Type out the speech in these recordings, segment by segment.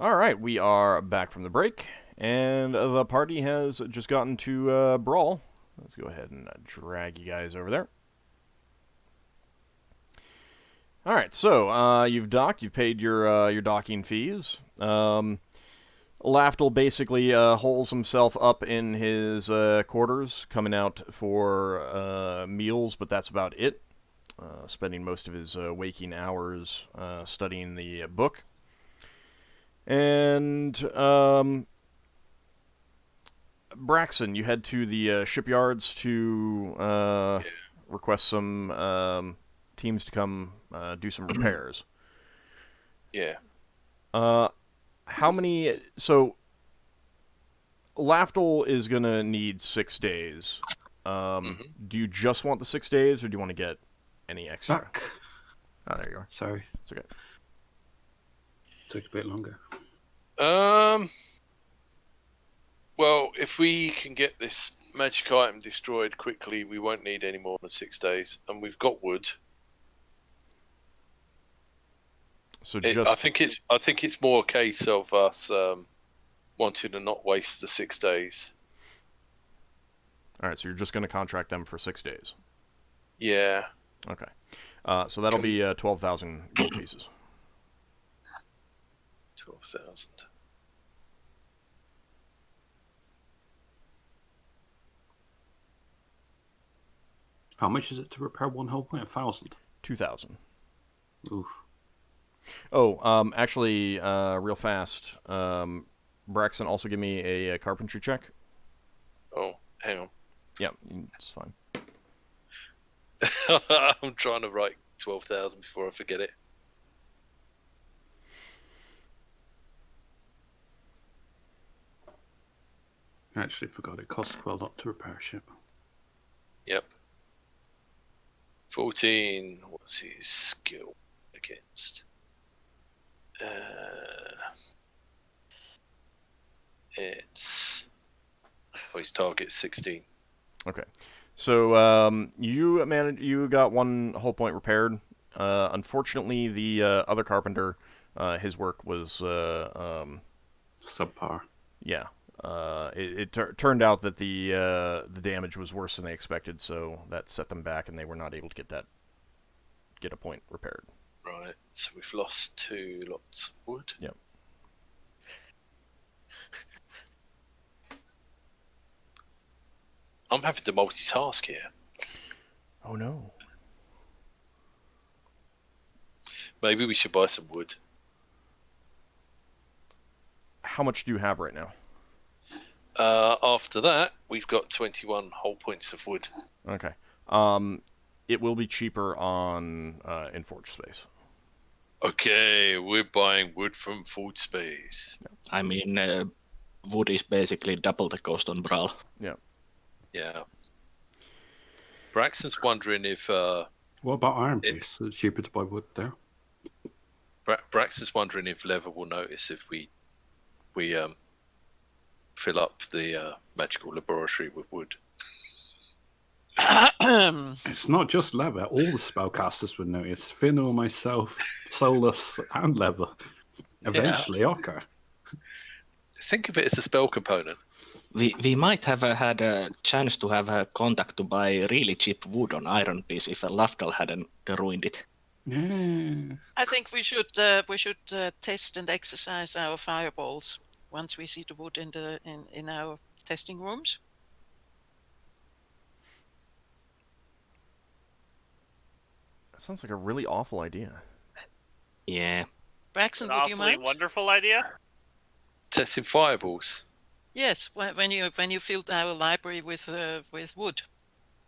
All right, we are back from the break, and the party has just gotten to brawl. Let's go ahead and drag you guys over there. All right, so you've docked. You've paid your docking fees. Lafdul basically holes himself up in his quarters, coming out for meals, but that's about it. Spending most of his waking hours studying the book. And Braxon, you head to the shipyards to request some teams to come do some repairs. Yeah. How many? So Lafdul is gonna need 6 days. Do you just want the 6 days, or do you want to get any extra? Back. Oh, there you are. Sorry. It's okay. Took a bit longer. Well, if we can get this magic item destroyed quickly, we won't need any more than 6 days, and we've got wood. So I think it's more a case of us wanting to not waste the 6 days. All right. So you're just gonna contract them for 6 days. Yeah. Okay. So that'll be 12,000 gold pieces. 12,000. How much is it to repair one whole point? 1,000. 2,000. Oof. Oh, actually, real fast. Braxon, also give me a carpentry check. Oh, hang on. Yeah, it's fine. I'm trying to write 12,000 before I forget it. I actually forgot it costs quite a lot to repair a ship. Yep. 14. What's his skill against? It's... Oh, his target's 16. Okay. So you got one whole point repaired. Unfortunately, the other carpenter, his work was Subpar. yeah. It turned out that the damage was worse than they expected, so that set them back, and they were not able to get a point repaired. Right. So we've lost 2 lots of wood. Yep. I'm having to multitask here. Oh no. Maybe we should buy some wood. How much do you have right now? After that, we've got 21 whole points of wood. Okay. It will be cheaper on in Forge Space. Okay, we're buying wood from Food Space. I mean, wood is basically double the cost on Brawl. Yeah. Yeah. Braxton's wondering if... What about Iron Base? It's cheaper to buy wood there. Braxton's wondering if Lever will notice if we fill up the magical laboratory with wood. It's not just Lever. All the spellcasters would notice. Finnel'ar, myself, Solas, and Lever. Eventually, Ockar. Think of it as a spell component. We might have had a chance to have a contact to buy really cheap wood on Iron Piece if Lafdul hadn't ruined it. Yeah. I think we should test and exercise our fireballs once we see the wood in our testing rooms. That sounds like a really awful idea. Yeah. Braxon, An would you awfully mind? wonderful idea. Testing fireballs. Yes, when you filled our library with wood.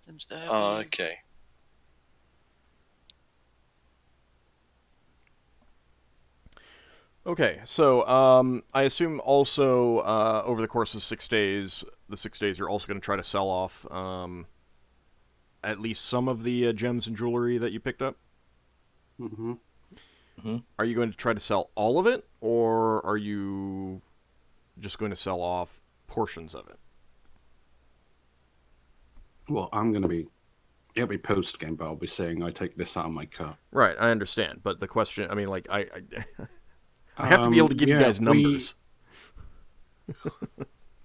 And, Okay. Okay, so I assume also over the course of 6 days, you're also going to try to sell off at least some of the gems and jewelry that you picked up. Mm-hmm. Mm-hmm. Are you going to try to sell all of it, or are you just going to sell off portions of it? Well, I'm going to be... It'll be post-game, but I'll be saying I take this out of my cut. Right, I understand, but the question, I mean, like, I have to be able to give you yeah, guys numbers.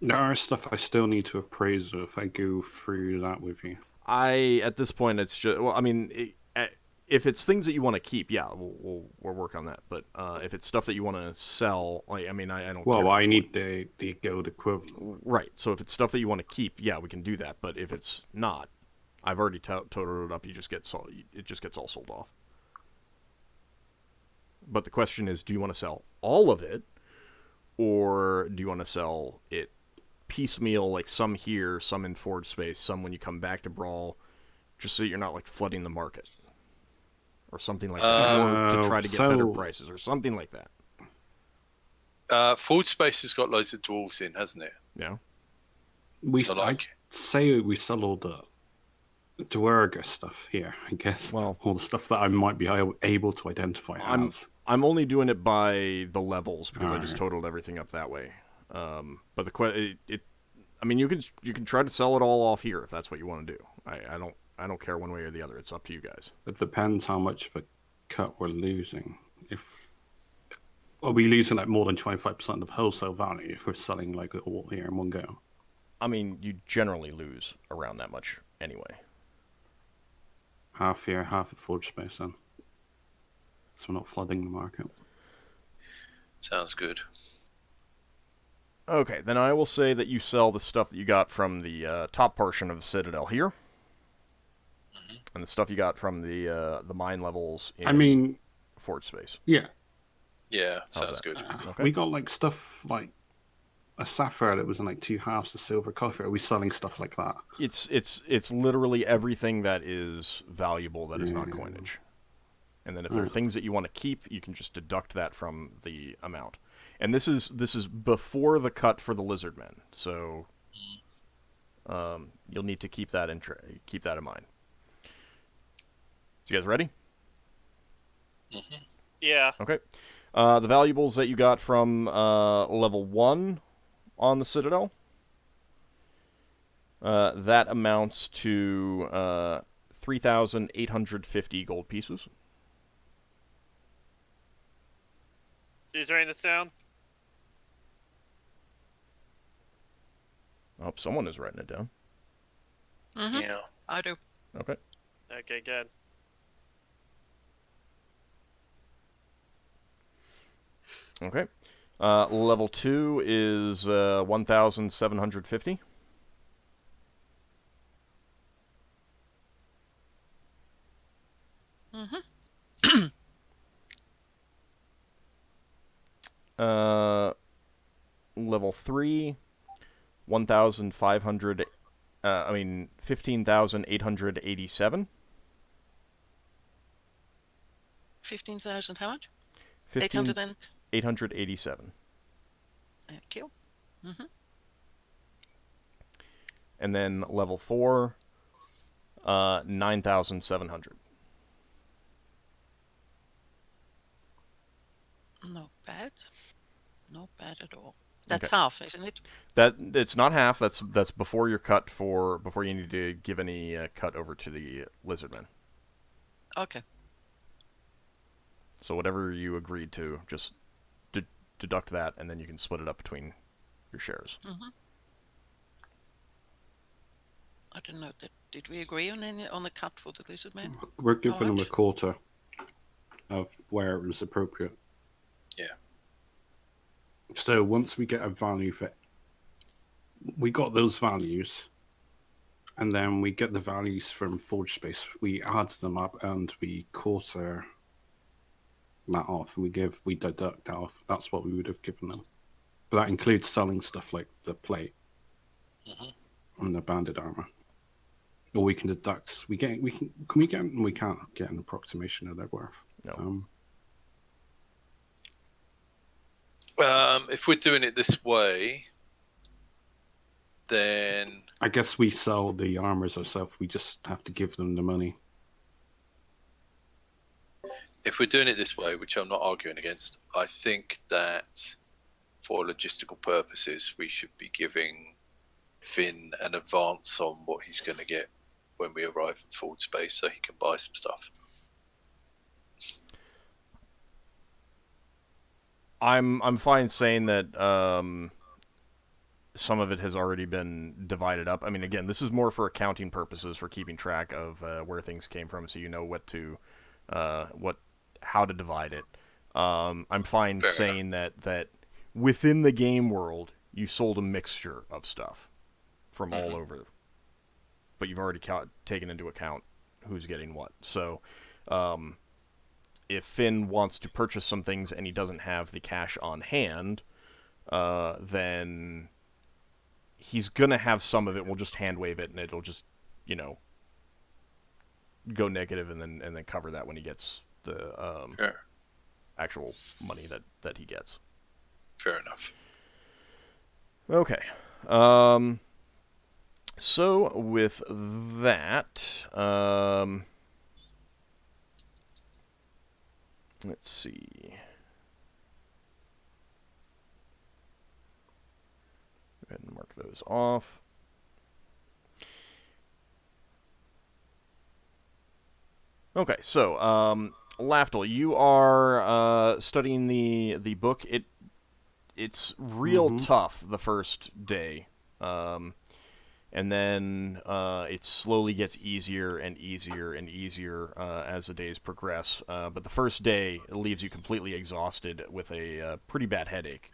There are stuff I still need to appraise if I go through that with you. At this point, it's just, well, I mean, if it's things that you want to keep, yeah, we'll work on that. But if it's stuff that you want to sell, like, I mean, I don't care. Well, at I this need point. the gold equivalent. Right, so if it's stuff that you want to keep, yeah, we can do that. But if it's not, I've already totaled it up. It just gets all sold off. But the question is, do you want to sell all of it, or do you want to sell it piecemeal, like some here, some in Forge Space, some when you come back to Brawl, just so you're not like flooding the market, or something like that, or to try to get better prices, or something like that. Forge Space has got loads of dwarves in, hasn't it? Yeah. I'd say we sell all the Dwerga stuff here, I guess. Well, all the stuff that I might be able to identify as. I'm only doing it by the levels because I just totaled everything up that way. But I mean, you can try to sell it all off here if that's what you want to do. I don't care one way or the other. It's up to you guys. It depends how much of a cut we're losing. Are we losing like more than 25% of wholesale value if we're selling like all here in one go? I mean, you generally lose around that much anyway. Half here, half at Forge Space then. So we're not flooding the market. Sounds good. Okay, then I will say that you sell the stuff that you got from the top portion of the Citadel here, and the stuff you got from the mine levels in Forge Space. Yeah. Yeah, sounds good. Okay. We got like stuff like a sapphire that was in like 2 halves of silver coffee. Are we selling stuff like that? It's literally everything that is valuable that is not coinage. And then if there are things that you want to keep, you can just deduct that from the amount. And this is before the cut for the lizardmen, so you'll need to keep that in mind. So you guys ready? Mm-hmm. Yeah. Okay. The valuables that you got from level 1 on the Citadel, that amounts to 3,850 gold pieces. Who's writing this down? I hope someone is writing it down. Mm-hmm. Yeah. I do. Okay. Okay, good. Okay. Level 2 is 1,750. Mm-hmm. Level 3, 1,500. 15,887. 15,000. How much? 15, 800 and. 887. Thank you. Mm-hmm. And then level 4, 9,700. Not bad. Not bad at all. That's Okay. half, isn't it? It's not half. That's before your cut before you need to give any cut over to the lizardmen. Okay. So whatever you agreed to, just deduct that, and then you can split it up between your shares. Mm-hmm. I don't know. Did we agree on the cut for the lizardmen? We're giving them a quarter of where it was appropriate. Yeah. So once we get a value for it, we got those values, and then we get the values from Forge Space. We add them up and we quarter that off, and we deduct that off. That's what we would have given them. But that includes selling stuff like the plate and the banded armor. Or we can deduct. We can't get an approximation of their worth. No. If we're doing it this way, then I guess we sell the armors ourselves. We just have to give them the money. if we're doing it this way, which I'm not arguing against, I think that for logistical purposes, we should be giving Finn an advance on what he's going to get when we arrive at Forge Space so he can buy some stuff. I'm fine saying that some of it has already been divided up. I mean, again, this is more for accounting purposes, for keeping track of where things came from, so you know how to divide it. I'm fine Fair saying that within the game world, you sold a mixture of stuff from all over, but you've already taken into account who's getting what. So, if Finn wants to purchase some things and he doesn't have the cash on hand, then he's gonna have some of it. We'll just hand wave it, and it'll just, go negative, and then cover that when he gets the actual money that he gets. Fair enough. Okay. So with that, let's see. Go ahead and mark those off. Okay, so Lafdul, you are studying the book. It's real tough the first day, and then it slowly gets easier and easier and easier as the days progress. But the first day it leaves you completely exhausted with a pretty bad headache.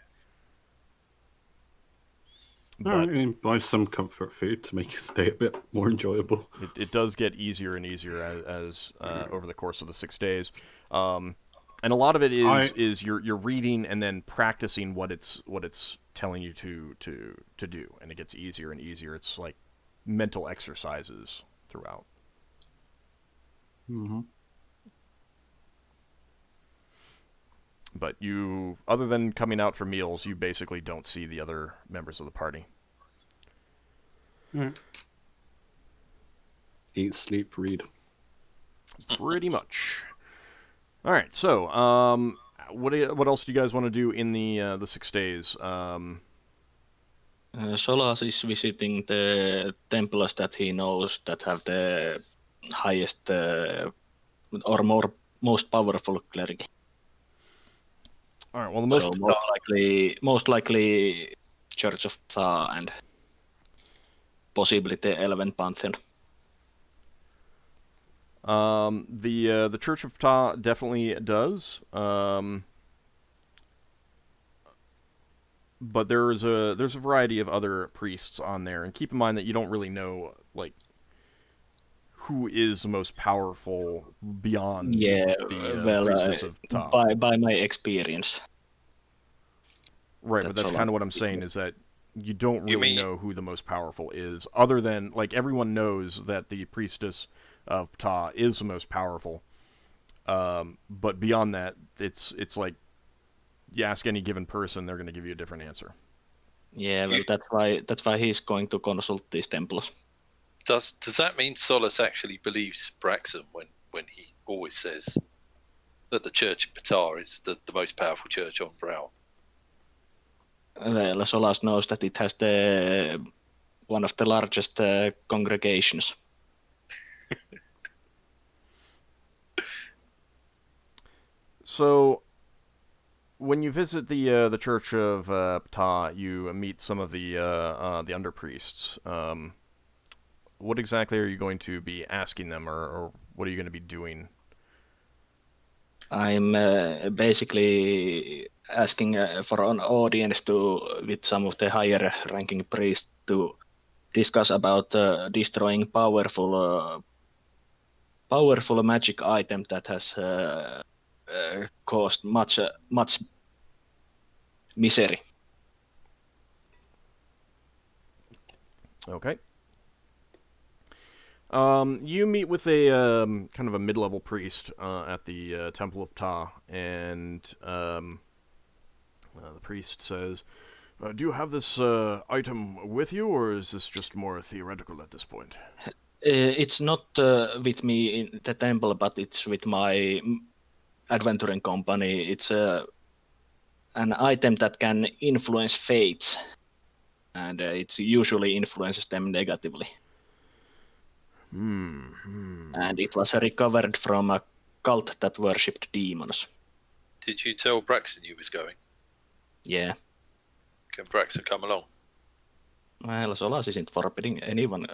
All right, buy some comfort food to make your stay a bit more enjoyable. It does get easier and easier as over the course of the 6 days, and a lot of it is you're reading and then practicing what it's telling you to do, and it gets easier and easier. It's like mental exercises throughout. Mm-hmm. But you, other than coming out for meals, you basically don't see the other members of the party. Right. Eat, sleep, read. Pretty much. All right. So, what else do you guys want to do in the 6 days? Solas is visiting the temples that he knows that have the highest or most powerful cleric. All right. Well, So most likely Church of Tha and possibly the Elven Pantheon. The Church of Ptah definitely does. But there's a variety of other priests on there, and keep in mind that you don't really know who is the most powerful beyond the priestess of Ptah. By my experience. Right, but that's kind of what I'm saying, is that you don't really know who the most powerful is, other than, everyone knows that the priestess of Ptah is the most powerful. But beyond that, it's like, you ask any given person, they're going to give you a different answer. Yeah, well, that's why he's going to consult these temples. Does that mean Solas actually believes Braxon when he always says that the Church of Ptah is the most powerful church on Brow? Well, Solas knows that it has one of the largest congregations. So, when you visit the Church of Ptah, you meet some of the underpriests. What exactly are you going to be asking them, or what are you going to be doing? I'm basically asking for an audience with some of the higher ranking priests to discuss about destroying powerful magic item that has caused much misery. Okay. You meet with a kind of a mid-level priest at the Temple of Ptah, and the priest says, "Do you have this item with you, or is this just more theoretical at this point?" It's not with me in the temple, but it's with my adventuring company. It's an item that can influence fates, and it usually influences them negatively. And it was recovered from a cult that worshipped demons. Did you tell Braxon you was going? Yeah. Can Braxon come along? Well, Solas isn't forbidding anyone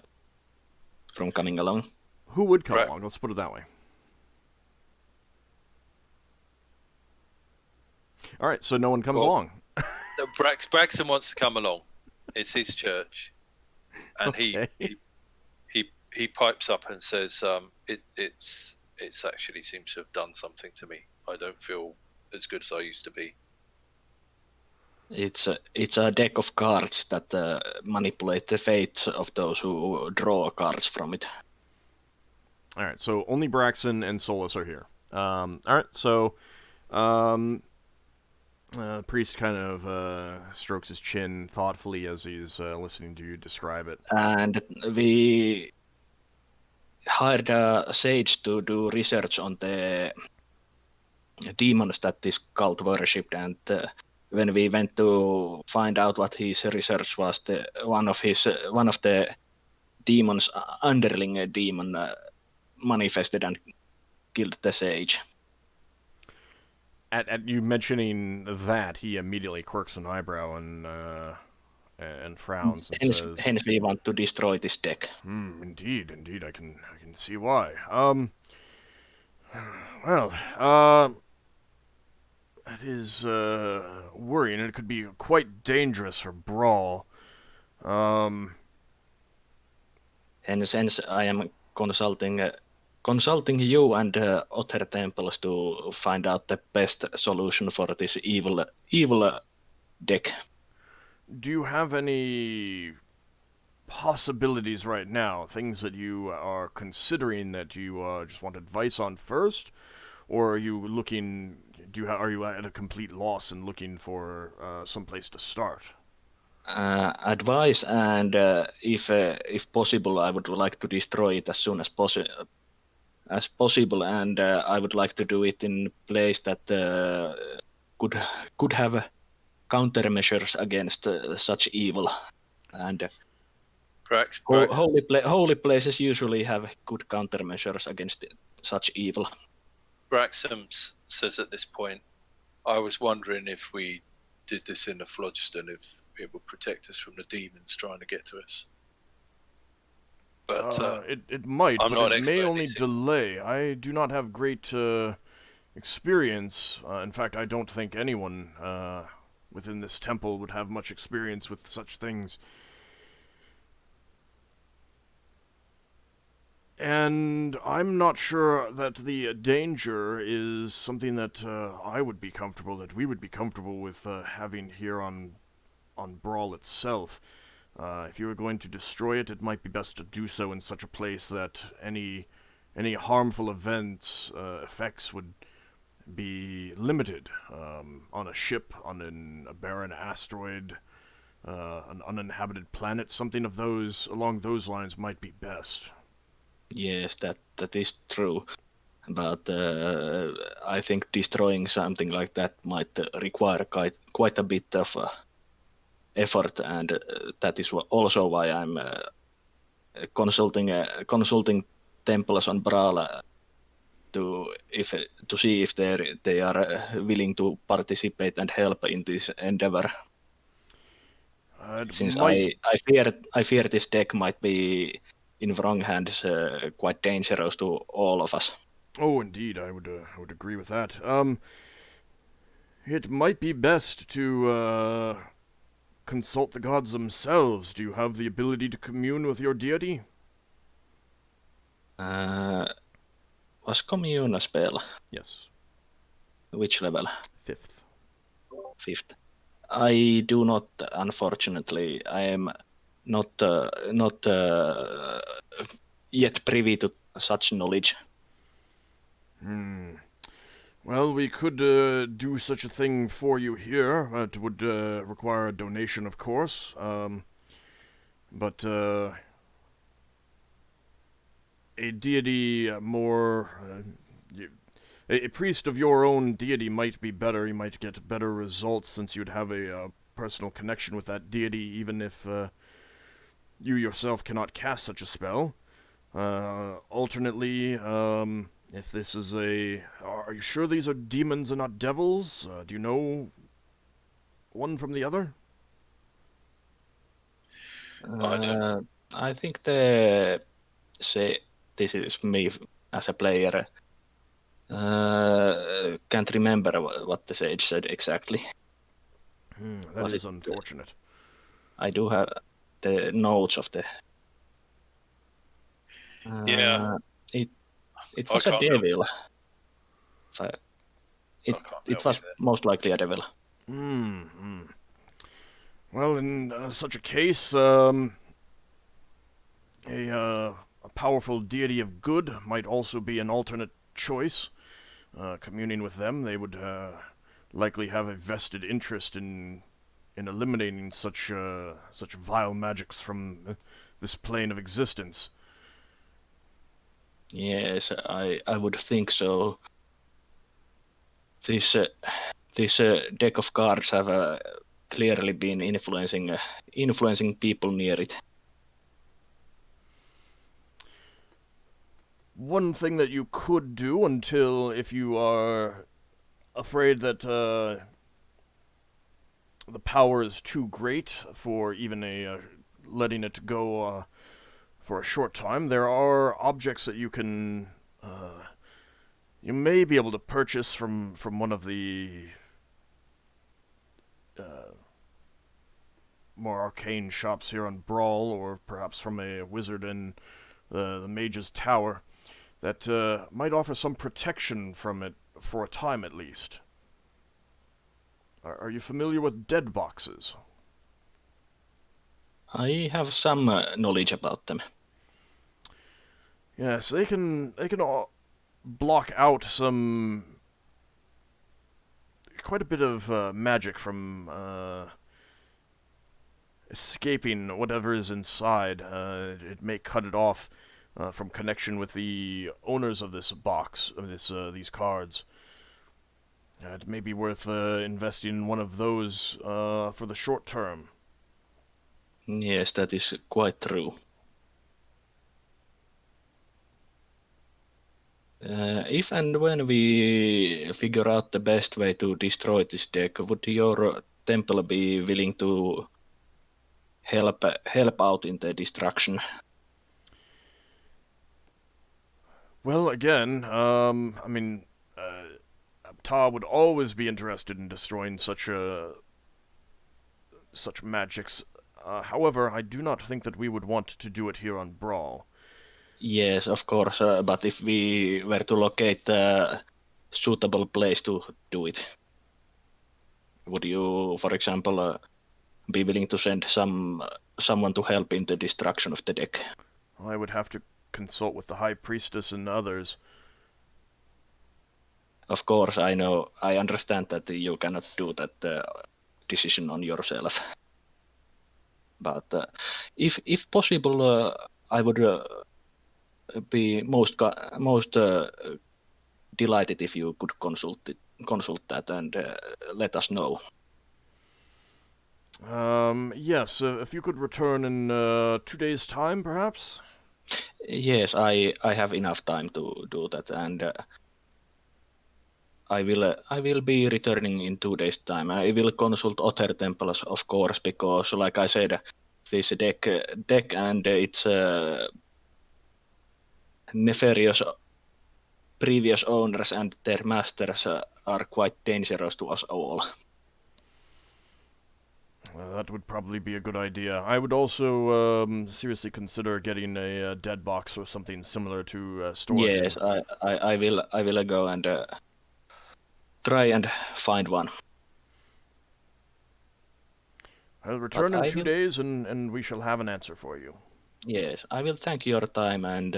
from coming along. Who would come Right. along? Let's put it that way. All right, so no one comes Well- along. No, Braxon wants to come along. It's his church, and Okay. he pipes up and says, "It's actually seems to have done something to me. I don't feel as good as I used to be." It's a deck of cards that manipulate the fate of those who draw cards from it. All right, so only Braxon and Solas are here. All right, so priest kind of strokes his chin thoughtfully as he's listening to you describe it. And we hired a sage to do research on the demons that this cult worshipped, and when we went to find out what his research was, one of the demons, underling demon, manifested and killed the sage. At you mentioning that, he immediately quirks an eyebrow and frowns and says, Hence we want to destroy this deck. Indeed, I can see why. Well, it is worrying. It could be quite dangerous for Brawl. Hence I am consulting you and other temples to find out the best solution for this evil deck. Do you have any possibilities right now? Things that you are considering that you just want advice on first, or are you looking? Are you at a complete loss and looking for some place to start? Advice, and if possible, I would like to destroy it as soon as possible, and I would like to do it in a place that could have countermeasures against such evil. And holy places usually have good countermeasures against such evil. Braxon says at this point, "I was wondering if we did this in the Phlogiston, if it would protect us from the demons trying to get to us." But it might, I'm but not an it may expert in only these things. delay. I do not have great experience. In fact, I don't think anyone within this temple would have much experience with such things. And I'm not sure that the danger is something that I would be comfortable, that we would be comfortable with having here on Brawl itself. If you were going to destroy it, it might be best to do so in such a place that any harmful effects would be limited. On a ship, on a barren asteroid, an uninhabited planet, something of along those lines might be best. Yes, that is true. But I think destroying something like that might require quite a bit of effort, and that is also why I'm consulting temples on Brawl to see if they are willing to participate and help in this endeavor. Since I fear this deck might be in wrong hands, quite dangerous to all of us. Oh, indeed, I would agree with that. It might be best to consult the gods themselves. Do you have the ability to commune with your deity? Was commune a spell? Yes. Which level? 5th. 5th. I do not, unfortunately. I am not yet privy to such knowledge. Well, we could do such a thing for you here. It would require a donation, of course. But a deity a priest of your own deity might be better. You might get better results since you'd have a personal connection with that deity, even if you yourself cannot cast such a spell. Alternately, if this is are you sure these are demons and not devils? Do you know one from the other? I know. I think say this is me as a player. Can't remember what the sage said exactly. That Was is it, unfortunate. I do have the notes of the. Yeah. It I was a can't help devil. I can't It help was you there. most likely a devil. Well, in such a case, a powerful deity of good might also be an alternate choice. Communing with them, they would likely have a vested interest in eliminating such vile magics from this plane of existence. Yes, I would think so. This deck of cards have clearly been influencing people near it. One thing that you could do if you are afraid that the power is too great for even letting it go for a short time, there are objects that you can you may be able to purchase from one of the more arcane shops here on Brawl, or perhaps from a wizard in the mage's tower, that might offer some protection from it for a time at least. Are you familiar with dead boxes? I have some knowledge about them. Yes, they can block out quite a bit of magic from escaping whatever is inside. It may cut it off from connection with the owners of this box, of these cards. It may be worth investing in one of those for the short term. Yes, that is quite true. If and when we figure out the best way to destroy this deck, would your temple be willing to help out in the destruction? Well, again, I mean, Ta would always be interested in destroying such magics. However, I do not think that we would want to do it here on Brawl. Yes, of course, but if we were to locate a suitable place to do it, would you, for example, be willing to send someone to help in the destruction of the deck? I would have to consult with the High Priestess and others. Of course, I understand that you cannot do that decision on yourself. But if possible, I would be most delighted if you could consult that and let us know. Yes, if you could return in 2 days' time, perhaps? Yes, I have enough time to do that, and I will be returning in 2 days' time. I will consult other temples, of course, because, like I said, this deck and its nefarious previous owners and their masters are quite dangerous to us all. That would probably be a good idea. I would also seriously consider getting a dead box or something similar to store it in. Yes, I will go and try and find one. I'll return But in I 2 will- days, and we shall have an answer for you. Yes, I will thank your time and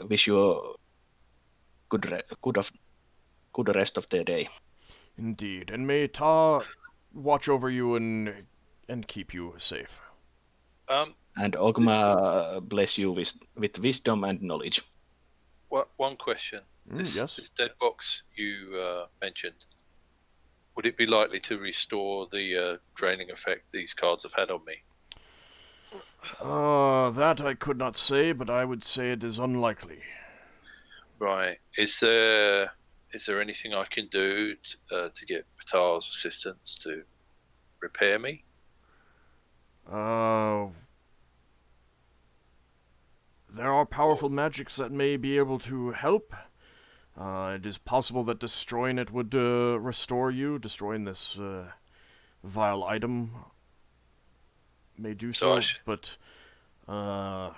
wish you a good rest of the day. Indeed, and may Ta watch over you and keep you safe. And Ogma bless you with wisdom and knowledge. One question. Yes. This dead box you mentioned, would it be likely to restore the draining effect these cards have had on me? That I could not say, but I would say it is unlikely. Right. Is there Is there anything I can do to get Patar's assistance to repair me? There are powerful magics that may be able to help. It is possible that destroying it would restore you. Destroying this vile item may do so, but I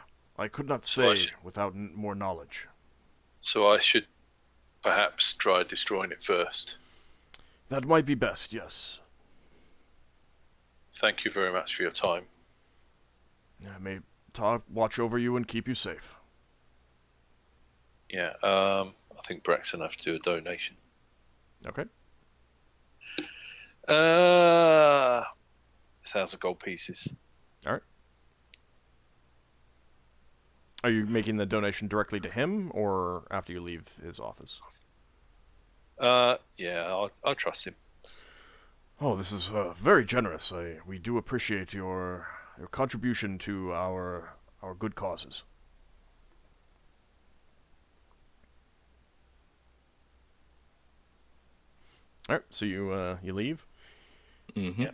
could not say without more knowledge. So I should perhaps try destroying it first. That might be best, yes. Thank you very much for your time. May Ta watch over you and keep you safe. Yeah, I think Braxon have to do a donation. Okay. 1,000 gold pieces. All right. Are you making the donation directly to him or after you leave his office? Yeah, I'll trust him. Oh, this is very generous. We do appreciate your contribution to our good causes. All right, so you leave. Mm-hmm. Yeah.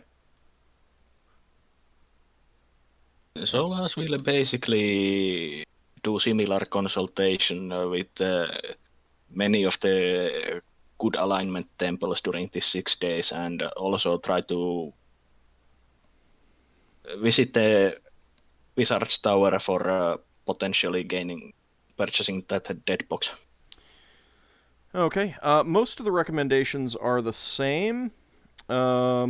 Solas will basically do similar consultation with many of the good alignment temples during these 6 days, and also try to visit the Wizard's Tower for potentially purchasing that dead box. Okay. Most of the recommendations are the same. Well,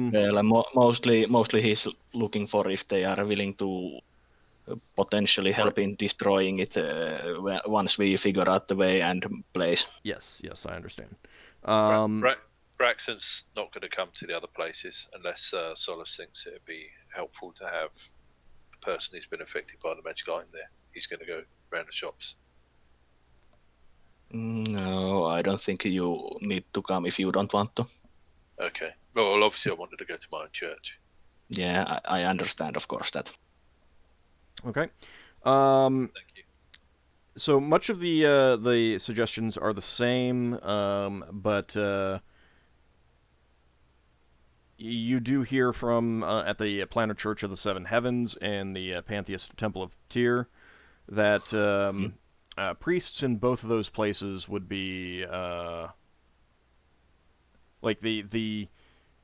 mostly he's looking for if they are willing to potentially help in destroying it once we figure out the way and place. Yes, I understand. Braxton's not going to come to the other places unless Solas thinks it would be helpful to have a person who's been affected by the magic item there. He's going to go around the shops. No, I don't think you need to come if you don't want to. Okay. Well, obviously I wanted to go to my own church. Yeah, I understand, of course, that. Okay. Thank you. So much of the suggestions are the same, but you do hear from at the Planner Church of the Seven Heavens and the Pantheist Temple of Tyr that priests in both of those places would be like the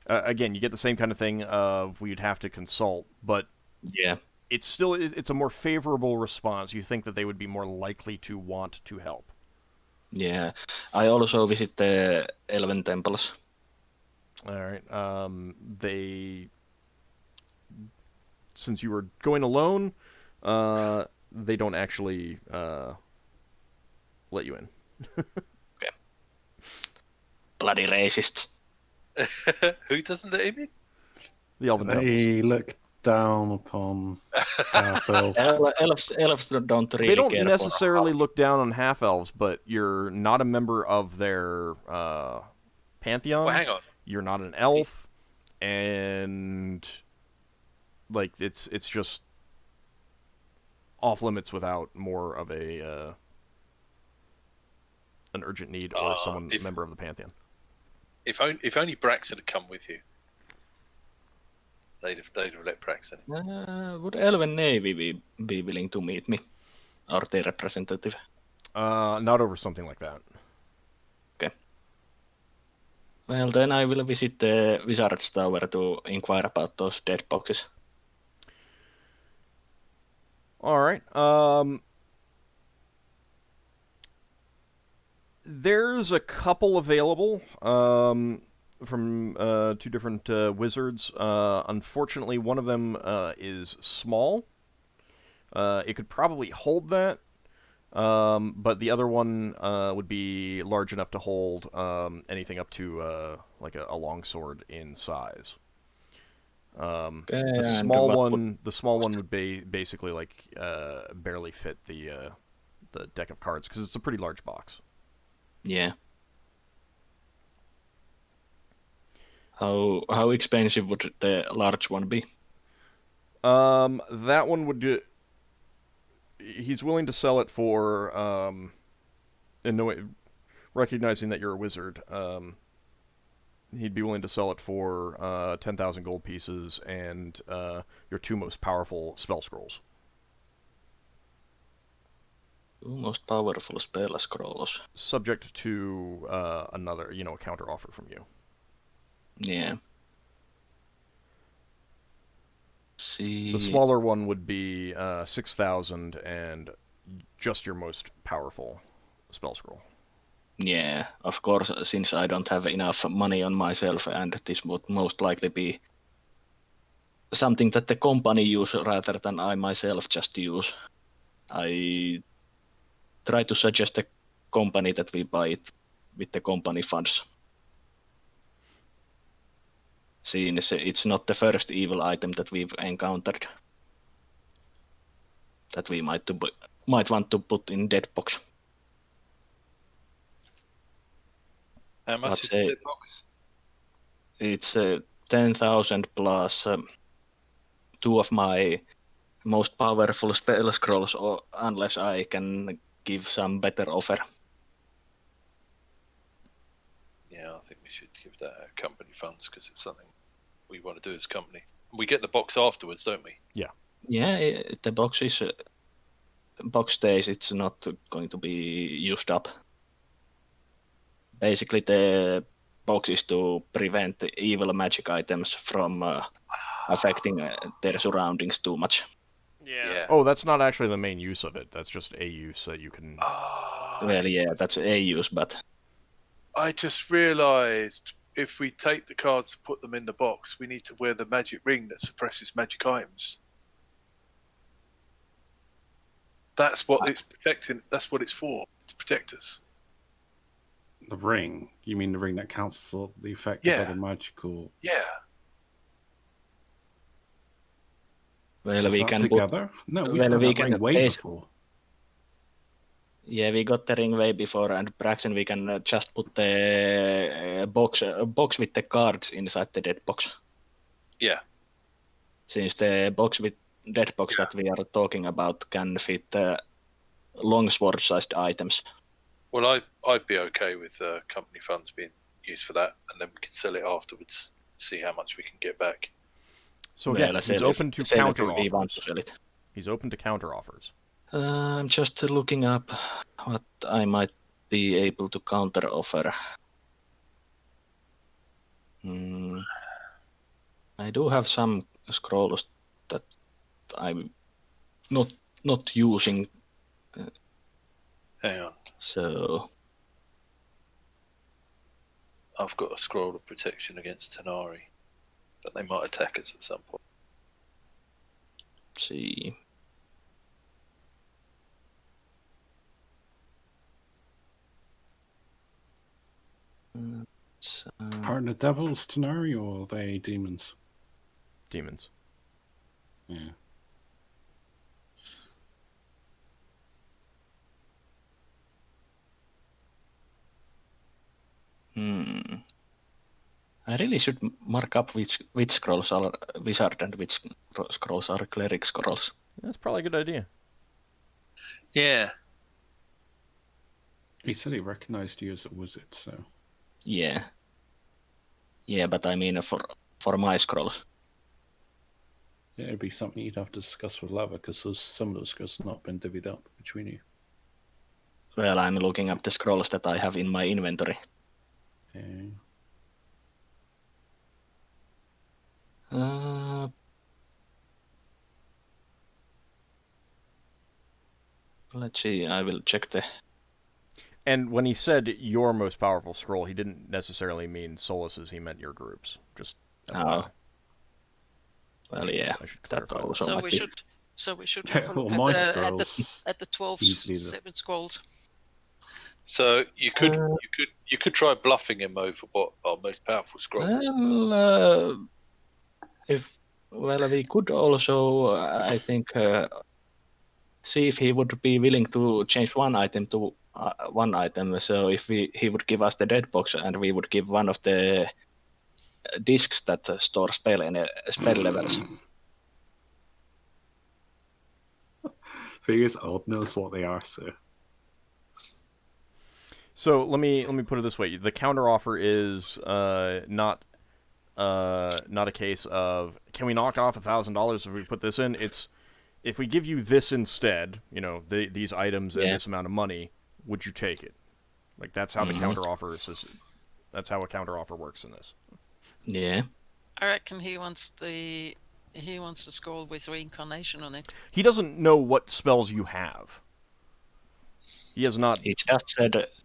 again, you get the same kind of thing of we'd have to consult, but yeah, it's a more favorable response. You think that they would be more likely to want to help. Yeah, I also visit the elven temples. All right. Since you were going alone, they don't actually let you in. Okay. Bloody racists. Who doesn't let him in? The elven temples. They look down upon half-elves. Elves don't really They don't care necessarily look down on half-elves, but you're not a member of their pantheon. Well, hang on. You're not an elf, and like it's just off limits without more of an urgent need or someone member of the pantheon. If only Braxton had come with you, they'd have let Braxton in. Would Elven Navy be willing to meet me? Are they representative? Not over something like that. Okay. Well, then I will visit the Wizard's Tower to inquire about those dead boxes. All right. There's a couple available from two different wizards. Unfortunately, one of them is small. It could probably hold that, but the other one would be large enough to hold anything up to like a longsword in size. The small one would basically like barely fit the deck of cards because it's a pretty large box. Yeah. How expensive would the large one be? That one would do. He's willing to sell it for. And no, recognizing that you're a wizard, he'd be willing to sell it for 10,000 gold pieces and your 2 most powerful spell scrolls. 2 most powerful spell scrolls. Subject to another, a counter offer from you. Yeah. See. The smaller one would be 6,000 and just your most powerful spell scroll. Yeah, of course, since I don't have enough money on myself, and this would most likely be something that the company use rather than I myself just use. I try to suggest the company that we buy it with the company funds. Since it's not the first evil item that we've encountered that we might want to put in dead box. How much is the dead box? It's 10,000 plus 2 of my most powerful spell scrolls, or unless I can give some better offer. Yeah, I think we should give that company funds because it's something we want to do as a company. We get the box afterwards, don't we? Yeah, the box is box stays. It's not going to be used up. Basically, the box is to prevent the evil magic items from affecting their surroundings too much. Yeah. Oh, that's not actually the main use of it. That's just a use that you can... Well, yeah, that's a use, but... I just realised if we take the cards to put them in the box, we need to wear the magic ring that suppresses magic items. That's what it's protecting. That's what it's for, to protect us. The ring? You mean the ring that cancels the effect of other magical... Yeah. Well, Is we that can together? No, we well, found we that ring can way before. Yeah, we got the ring way before, and Braxon, we can just put the box with the cards inside the dead box. Yeah. Since the box with dead box that we are talking about can fit long sword-sized items. Well, I'd be okay with company funds being used for that, and then we can sell it afterwards. See how much we can get back. So again, Well, he's open to counter we want offers. to sell it. He's open to counter offers. I'm just looking up what I might be able to counter offer. I do have some scrolls that I'm not using. Hang on. So I've got a scroll of protection against Tanari, but they might attack us at some point. let's see. Are the devils Tanari or are they demons? Demons. Yeah. I really should mark up which scrolls are wizard and which scrolls are cleric scrolls. That's probably a good idea. Yeah. He said he recognized you as a wizard, so... Yeah. Yeah, but I mean for my scrolls. Yeah, it'd be something you'd have to discuss with Lava, because some of those scrolls have not been divvied up between you. Well, I'm looking up the scrolls that I have in my inventory. Yeah. Let's see, I will check the... And when he said your most powerful scroll, he didn't necessarily mean Solas's, he meant your groups. Just Oh. Well, yeah, I should that clarify also So might we be. should Yeah, have a well, look my at scrolls the 12 easily the- 7 scrolls. So you could try bluffing him over what our most powerful scroll is. Well, we could also, I think, see if he would be willing to change one item to one item. So if he would give us the dead box, and we would give one of the discs that store spell levels. Thing is, Odd knows what they are, so... So let me put it this way: the counteroffer is not a case of can we knock off $1,000 if we put this in. It's if we give you this instead, these items and this amount of money, would you take it? Like that's how the counteroffer is. That's how a counteroffer works in this. Yeah. I reckon he wants the scroll with reincarnation on it. He doesn't know what spells you have. He has not. He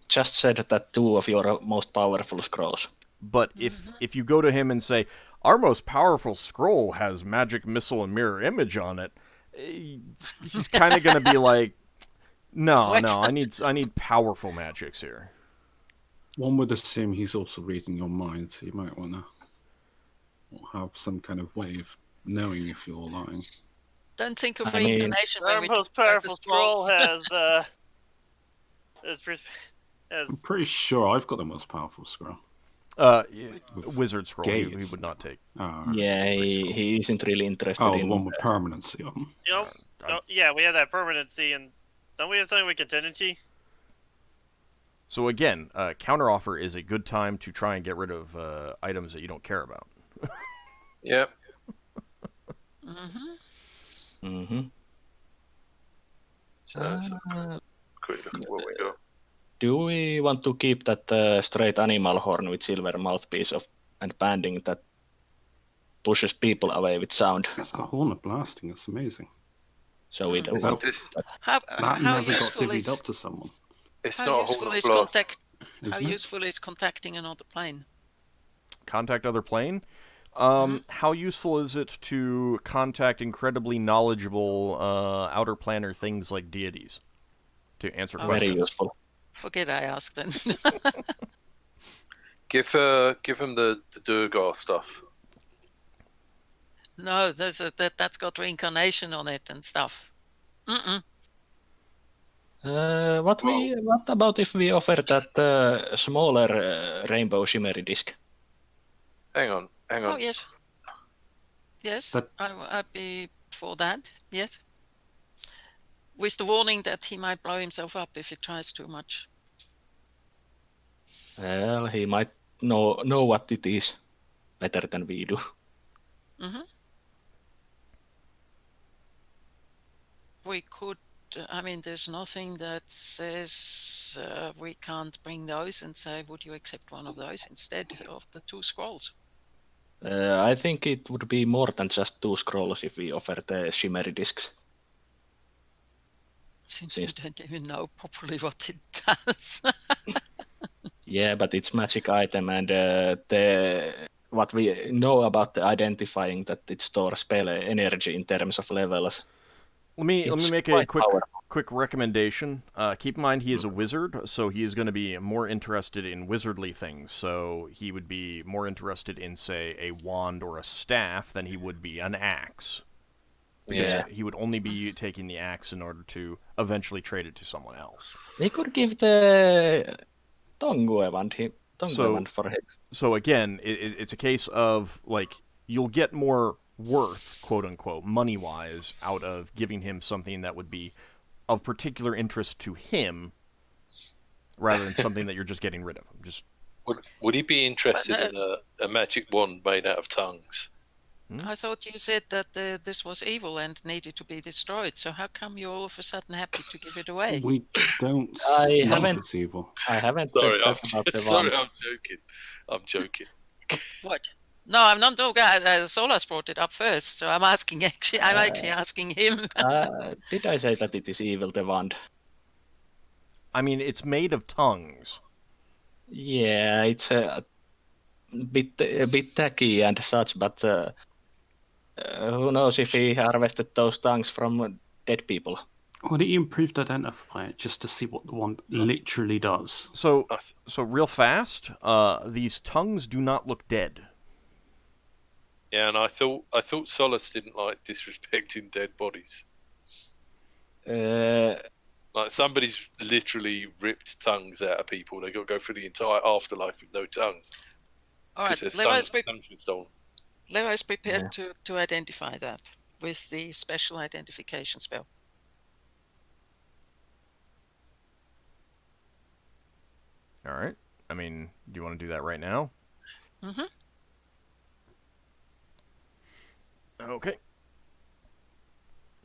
just said that 2 of your most powerful scrolls. But if you go to him and say, our most powerful scroll has magic missile and mirror image on it, he's kind of going to be like, no, I need powerful magics here. One would assume he's also reading your mind, so you might want to have some kind of way of knowing if you're lying. Don't think of reincarnation. Our most powerful scroll has I'm pretty sure I've got the most powerful scroll. Wizard scroll he would not take. Yeah, he isn't really interested in... the one with permanency on. Yeah, we have that permanency, and don't we have something with contingency? So again, counteroffer is a good time to try and get rid of items that you don't care about. Yep. So quick look at what we got. Do we want to keep that straight animal horn with silver mouthpiece and banding that pushes people away with sound? That's a horn of blasting. That's amazing. So we don't. How never useful got divvied is up to someone. It's how not a useful horn of is blast. how useful is contacting another plane? Contact other plane? How useful is it to contact incredibly knowledgeable outer planar things like deities to answer questions? Very useful. Forget I asked then. Give him the Durgar stuff. No, that's got reincarnation on it and stuff. What about if we offer that smaller rainbow shimmery disc? Hang on. Oh yes, I'd be for that. Yes, with the warning that he might blow himself up if he tries too much. Well, he might know what it is better than we do. We could. There's nothing that says we can't bring those and say, would you accept one of those instead of the 2 scrolls? I think it would be more than just 2 scrolls if we offer the shimmery discs. Since we don't even know properly what it does. Yeah, but it's magic item, and what we know about the identifying that it stores spell energy in terms of levels. Let me make a quick recommendation. Keep in mind he is a wizard, so he is going to be more interested in wizardly things. So he would be more interested in, say, a wand or a staff than he would be an axe. Because he would only be taking the axe in order to eventually trade it to someone else. We could give the Tongue wand for him. So again, it's a case of, like, you'll get more worth, quote-unquote, money-wise, out of giving him something that would be of particular interest to him, rather than something that you're just getting rid of. Would he be interested in a magic wand made out of tongues? I thought you said that this was evil and needed to be destroyed, so how come you're all of a sudden happy to give it away? We don't it's evil. I haven't Sorry, about the wand. I'm joking. What? No, I'm not talking. Solas brought it up first, so I'm actually asking him. Did I say that it is evil, the wand? I mean, it's made of tongues. Yeah, it's a bit tacky and such, but who knows if he harvested those tongues from dead people? Would it improve to identify it just to see what the wand literally does? So real fast, these tongues do not look dead. Yeah, and I thought Solas didn't like disrespecting dead bodies. Like somebody's literally ripped tongues out of people. They got to go through the entire afterlife with no tongue. All right, Leo's prepared to identify that with the special identification spell. All right. I mean, do you want to do that right now? Mm-hmm. Okay.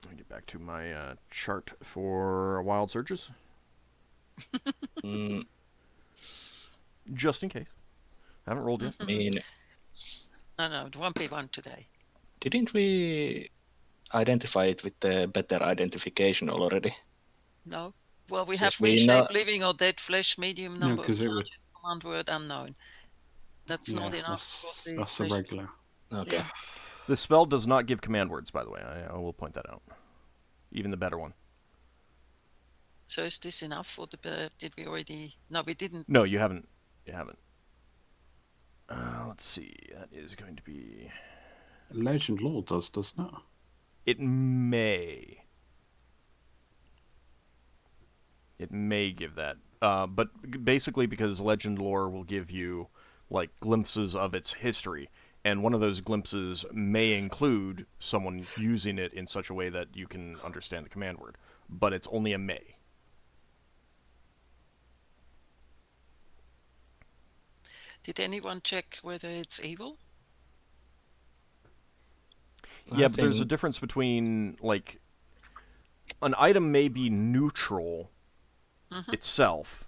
Let me get back to my chart for wild surges, Mm, just in case. Haven't rolled yet. I mean, No, it won't be one today. didn't we identify it with the better identification already? No. Well, we Yes, have we know- reshape living or dead flesh, medium Yeah, number of 'cause it would- charges, command word unknown. That's not enough for the that's a special. regular. Okay. Yeah. The spell does not give command words, by the way. I will point that out. Even the better one. So is this enough for the? Did we already? No, we didn't. No, you haven't. You haven't. Let's see. That is going to be. Legend Lore doesn't it? It may. It may give that. But basically, because Legend Lore will give you like glimpses of its history, and one of those glimpses may include someone using it in such a way that you can understand the command word. But it's only a may. Did anyone check whether it's evil? Yeah, I but there's a think- difference between, like, an item may be neutral Mhm. itself,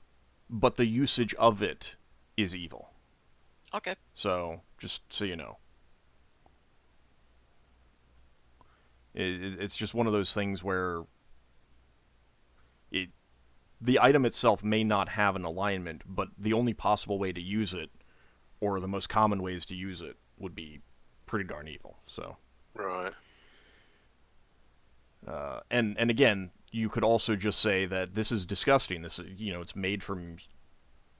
but the usage of it is evil. Okay. So, just so you know. It's just one of those things where the item itself may not have an alignment, but the only possible way to use it, or the most common ways to use it, would be pretty darn evil. So, Right. and again, you could also just say that this is disgusting. This is, it's made from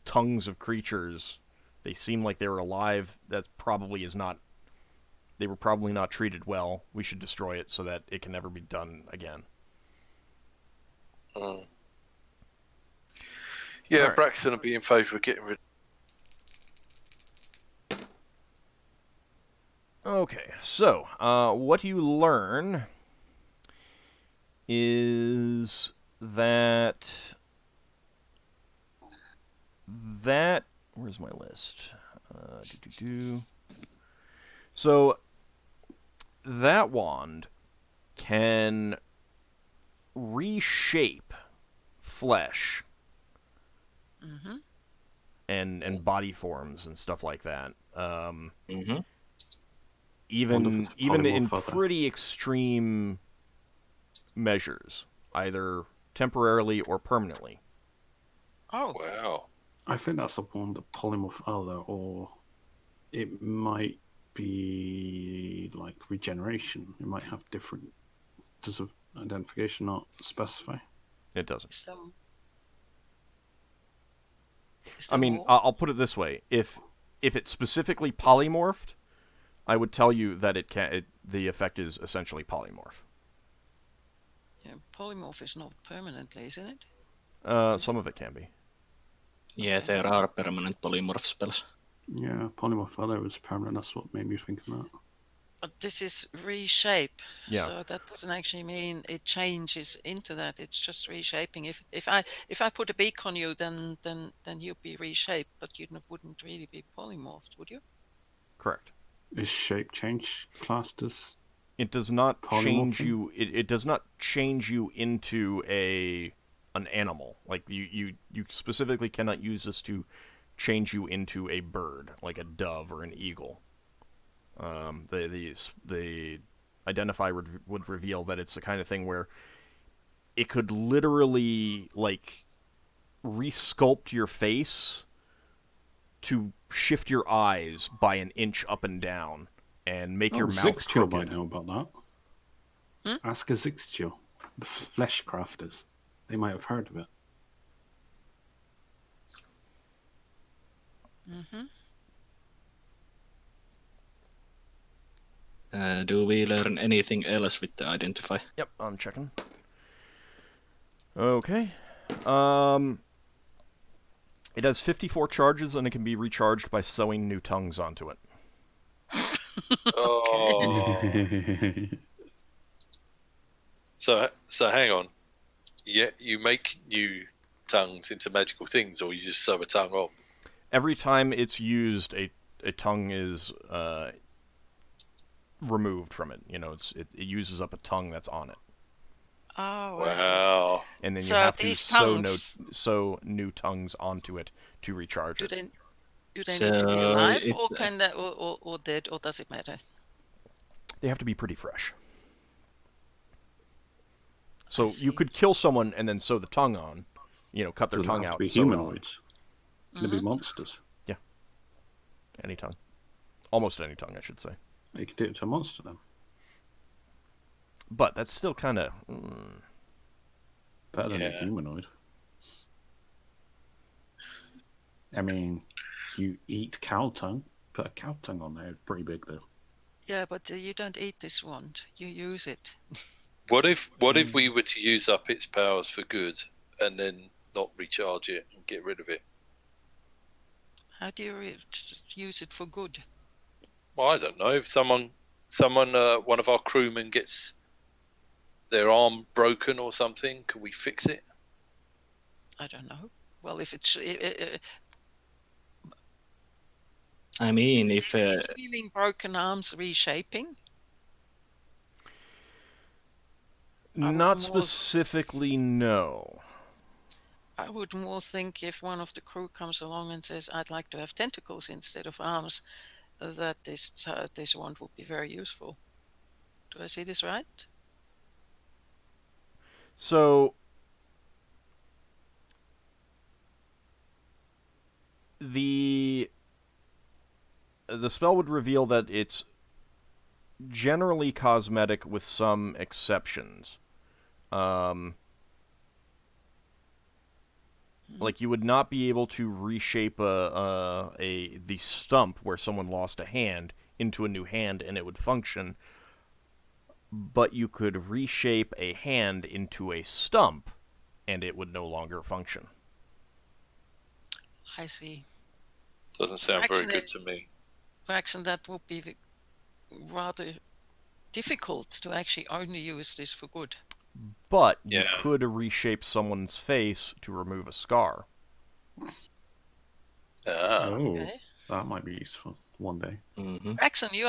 tongues of creatures. They seem like they were alive. That probably is not. They were probably not treated well. We should destroy it so that it can never be done again. Mm. Yeah, Alright. Braxon would be in favour of getting rid. Okay, so what you learn is that where's my list? So that wand can reshape flesh Mm-hmm. and body forms and stuff like that. Mhm. Even Wonder if it's even in polymorph, pretty extreme measures, either temporarily or permanently. Oh. Wow. I think that's the one, the polymorph other, or it might be like regeneration. It might have different. Does the identification not specify? It doesn't. So. I mean, I'll put it this way: if it's specifically polymorphed, I would tell you that the effect is essentially polymorph. Yeah, polymorph is not permanently, isn't it? Some of it can be. Yeah, there are permanent polymorph spells. Yeah, polymorph other was permanent. That's what made me think of that. But this is reshape. Yeah. So that doesn't actually mean it changes into that. It's just reshaping. If I put a beak on you, then you'd be reshaped, but you wouldn't really be polymorphed, would you? Correct. Is shape change classed as? It does not change Polymorphy? you. It does not change you into an animal. Like you specifically cannot use this to change you into a bird, like a dove or an eagle. The identifier would reveal that it's the kind of thing where it could literally like resculpt your face to shift your eyes by an inch up and down and make your mouth Zixchill might crooked. know about that. Hmm? Ask a Zixchill, the flesh crafters. They might have heard of it. Mm-hmm. Do we learn anything else with the identify? Yep, I'm checking. Okay. It has 54 charges and it can be recharged by sewing new tongues onto it. Oh. So hang on. Yeah, you make new tongues into magical things, or you just sew a tongue on? Every time it's used, a tongue is removed from it. You know, it uses up a tongue that's on it, Oh, I see. Wow. and then you So have to these sew new tongues onto it to recharge Do it. they need to be So alive, it, or can they, or dead, or does it matter? They have to be pretty fresh. I So you see. could kill someone and then sew the tongue on, you know, cut their Doesn't tongue have to out, be and sew it on. humanoids. Can be monsters. Any tongue, almost any tongue, I should say. You can do it to a monster then. But that's still kind of. Better than a Yeah. humanoid. I mean, you eat cow tongue. Put a cow tongue on there. It's pretty big though. Yeah, but you don't eat this wand. You use it. What if we were to use up its powers for good and then not recharge it and get rid of it? How do you use it for good? Well, I don't know. If someone, one of our crewmen gets their arm broken or something, can we fix it? I don't know. Well, if it's I mean, if is healing broken arms reshaping? Not specifically, no. I would more think if one of the crew comes along and says, "I'd like to have tentacles instead of arms," that this wand would be very useful. Do I see this right? So the spell would reveal that it's generally cosmetic with some exceptions. Like you would not be able to reshape the stump where someone lost a hand into a new hand and it would function, but you could reshape a hand into a stump and it would no longer function. I see. Doesn't sound very good to me. Braxon, that would be rather difficult to actually only use this for good. But you Yeah. could reshape someone's face to remove a scar. Ah. Oh, Okay. that might be useful one day. mhm. Braxon, you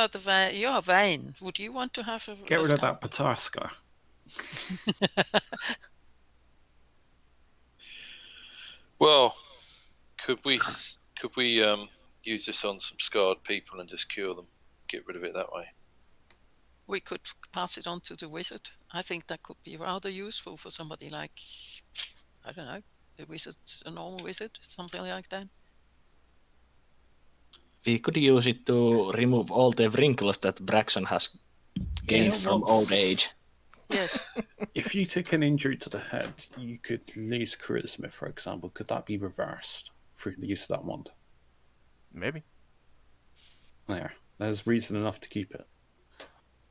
are vain. Would you want to have a Get rid of scar? that Patar scar. Well, could we use this on some scarred people and just cure them? Get rid of it that way. We could pass it on to the wizard. I think that could be rather useful for somebody like, I don't know, a normal wizard, something like that. We could use it to remove all the wrinkles that Braxon has gained Yes. from old age. Yes. If you took an injury to the head, you could lose charisma, for example. Could that be reversed through the use of that wand? Maybe. There. There's reason enough to keep it.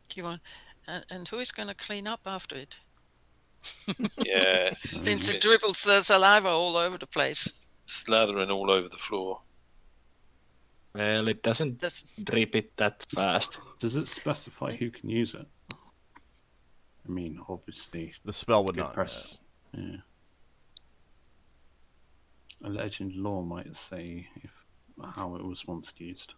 Do you want? And who is going to clean up after it? Yes. Since it dribbles saliva all over the place. Slathering all over the floor. Well, it doesn't drip it that fast. Does it specify who can use it? I mean, obviously, The spell would good not. press. Yeah. A legend law might say how it was once used.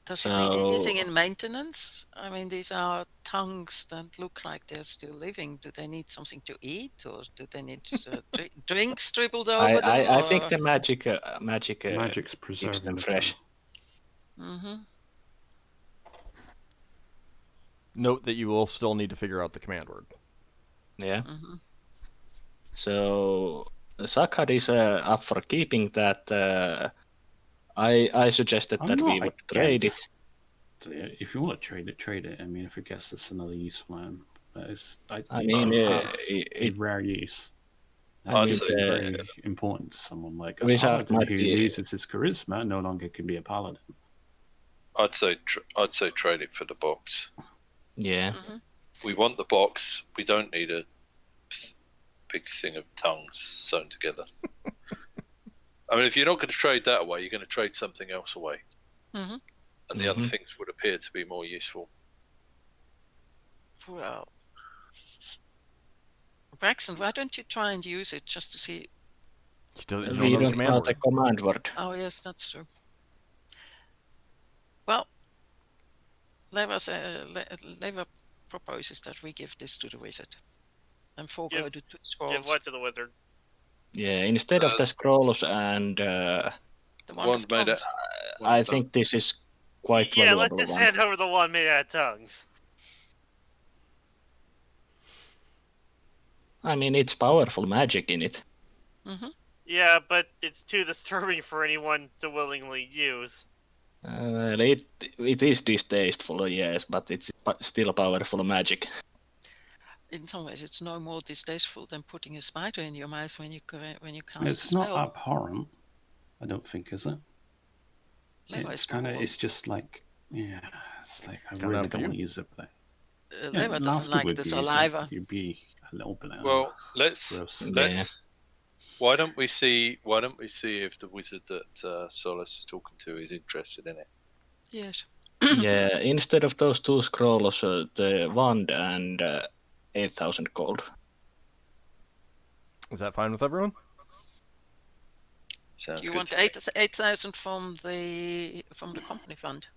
Does it need anything in maintenance? I mean, these are tongues that look like they're still living. Do they need something to eat, or do they need drinks dribbled over them? I think the magic Magic's keeps preserving them the fresh. Mm-hmm. Note that you will still need to figure out the command word. Yeah. Mm-hmm. So Sakhad is up for keeping that. I suggested I'm that we not would trade it. against If you want to trade it. I mean, if I guess it's another useful item. I mean, a rare use. I I'd mean, say Very important to someone like a Wizard paladin might who be- loses his charisma no longer can be a paladin. I'd say trade it for the box. yeah. Mm-hmm. We want the box. We don't need a big thing of tongues sewn together. I mean, if you're not going to trade that away, you're going to trade something else away. Mm-hmm. And the other things would appear to be more useful. Well, Braxon, why don't you try and use it just to see You don't We know the don't command know word. the command word. Oh yes, that's true. Well, Leva proposes that we give this to the wizard and forego the 2 scrolls. Give what to the wizard? Yeah, instead of the scrolls and The wand One's of made tongues. I think this is quite Yeah, valuable let's just one. hand over the one made out of tongues. I mean, it's powerful magic in it. Mm-hmm. Yeah, but it's too disturbing for anyone to willingly use. Well, it is distasteful, yes, but it's still powerful magic. In some ways, it's no more distasteful than putting a spider in your mouth when you cast a It's spell. not abhorrent, I don't think, is it? Leva It's is kind of, more. it's just like, yeah, it's like I Kinda really up to don't you. want to use it, but Leva doesn't Lafdul like would the be using it. saliva. You'd be a little bit. Well, gross. let's. Why don't we see if the wizard that Solas is talking to is interested in it? Yes. Yeah, instead of those 2 scrolls, the wand and 8,000 gold. Is that fine with everyone? Sounds Do you good. want to me. 8,000 from the company fund?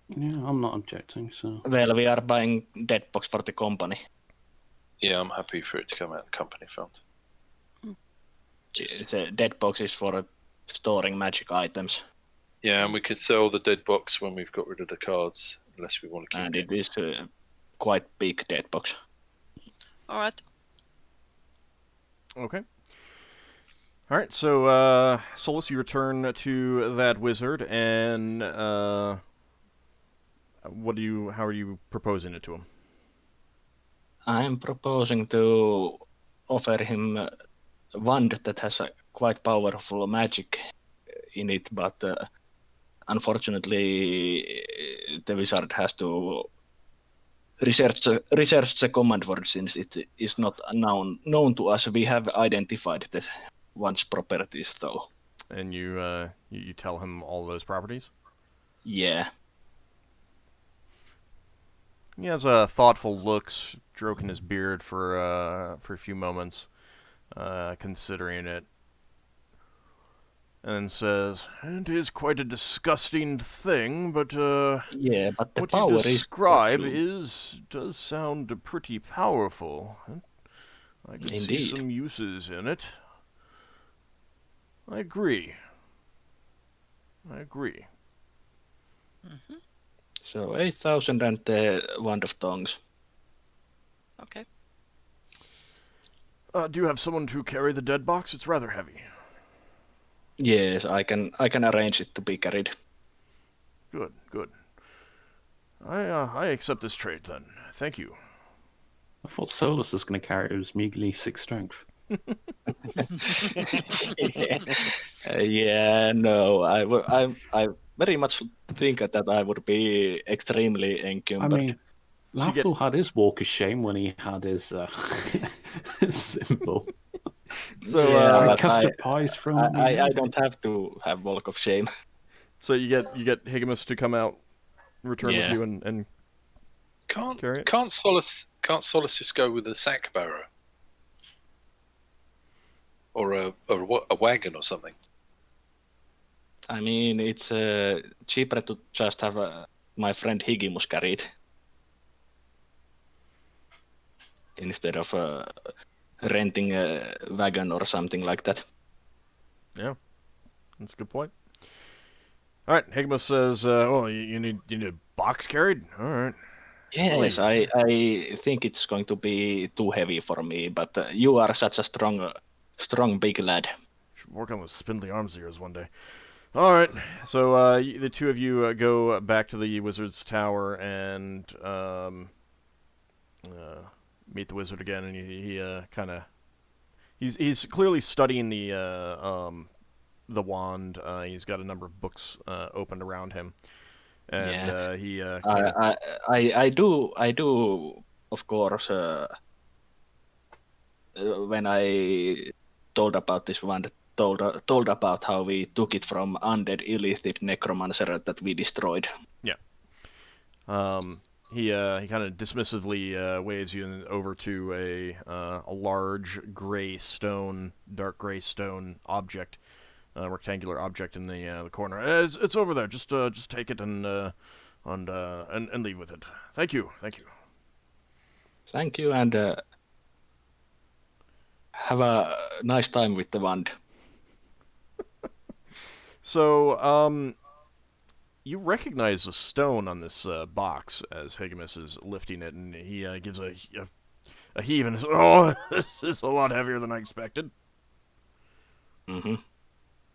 Yeah, I'm not objecting. So Well, we are buying dead box for the company. Yeah, I'm happy for it to come out of the company fund. The dead box is for storing magic items, Yeah, and we could sell the dead box when we've got rid of the cards, unless we want to keep and it. it is quite big dead box. All right. Okay. All right. So, Solas, you return to that wizard, and how are you proposing it to him? I'm proposing to offer him a wand that has a quite powerful magic in it, but unfortunately the wizard has to research the command word since it is not known to us. We have identified the wand's properties though. And you tell him all those properties? Yeah. He has a thoughtful look, stroking his beard for a few moments, considering it, and says, "It is quite a disgusting thing, but Yeah, but the what you power describe is does sound pretty powerful. I could see Indeed. some uses in it. I agree. Mm-hmm. So 8,000 and the wand of tongues. Okay. Do you have someone to carry the dead box? It's rather heavy. Yes, I can arrange it to be carried. Good. I accept this trade then. Thank you. I thought Solas was going to carry it with meagerly 6 strength. Yeah, no, I very much think that I would be extremely I encumbered. mean, Lafdul had his walk of shame when he had his symbol. So Yeah, but custard pies from I don't have to have walk of shame. So you get Higimus to come out, return with Yeah. you, and carry it? Can't Solas just go with a sack barrow or a wagon or something? I mean, it's cheaper to just have my friend Higimus carry it instead of renting a wagon or something like that. Yeah, that's a good point. All right, Higimus says, "Oh, you need a box carried. All right." Yes, I think it's going to be too heavy for me, but you are such a strong big lad. Should work on those spindly arms of yours one day. All right, so the two of you go back to the wizard's tower and meet the wizard again, and he kind of he's clearly studying the wand. He's got a number of books opened around him, and he I do of course when I told about this wand, told about how we took it from undead illithid necromancer that we destroyed. He kind of dismissively waves you over to a large dark gray stone object, rectangular object in the corner. It's over there. Just take it and leave with it. Thank you. Thank you, and have a nice time with the wand. So, you recognize the stone on this box as Higamus is lifting it, and he gives a heave and says, "Oh, this is a lot heavier than I expected."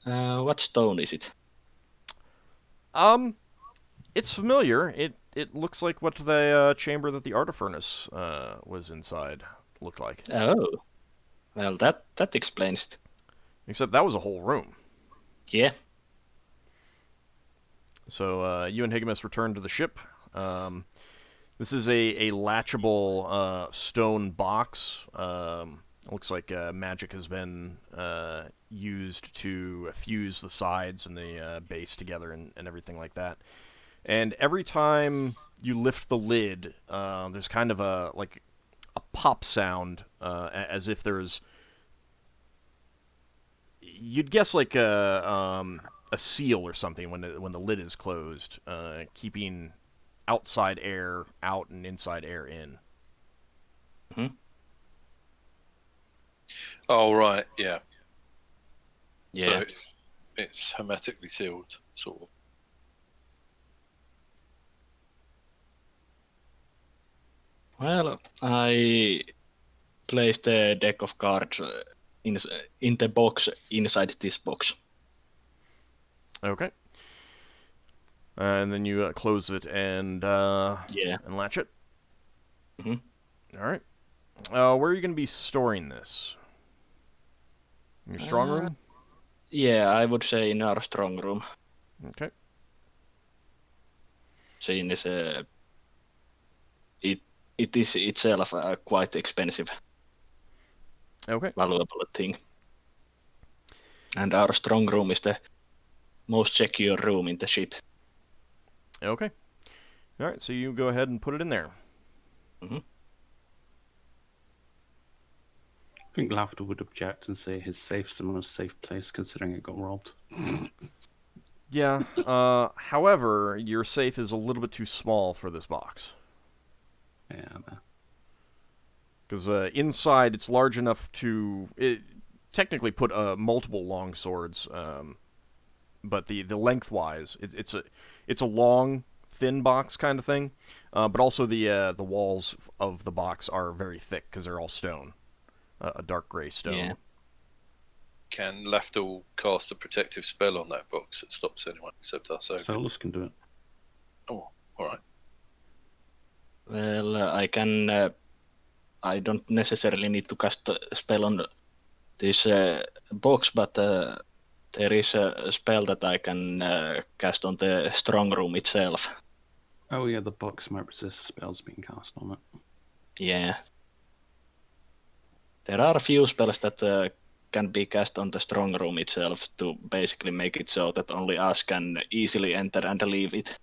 What stone is it? It's familiar. It looks like what the chamber that the artifice was inside looked like. Oh, well, that explains it. Except that was a whole room. Yeah. So you and Higamus return to the ship. This is a latchable stone box. Looks like magic has been used to fuse the sides and the base together and everything like that. And every time you lift the lid, there's kind of a pop sound, as if there's, you'd guess like a seal or something when the lid is closed, keeping outside air out and inside air in. Oh right, yeah. Yeah. So it's hermetically sealed, sort of. Well, I placed a deck of cards in the box inside this box. Okay. And then you close it and and latch it. Mhm. All right. Where are you going to be storing this? In your strong room? Yeah, I would say in our strong room. Okay. Seeing is it is itself a quite expensive, Okay. valuable thing. And our strong room is the most secure room in the ship. Okay. All right. So you go ahead and put it in there. Mm-hmm. I think Lafdul would object and say his safe's the most safe place considering it got robbed. Yeah. However, your safe is a little bit too small for this box. Yeah, no. Because inside it's large enough to technically put multiple long swords, but the lengthwise it's a long thin box kind of thing, but also the walls of the box are very thick because they're all stone, a dark gray stone. Yeah. Can Lafdul cast a protective spell on that box that stops anyone except us? Solas can do it. Oh, all right. Well, I can. I don't necessarily need to cast a spell on this box, but there is a spell that I can cast on the strong room itself. Oh yeah, the box might resist spells being cast on it. Yeah. There are a few spells that can be cast on the strong room itself to basically make it so that only us can easily enter and leave it.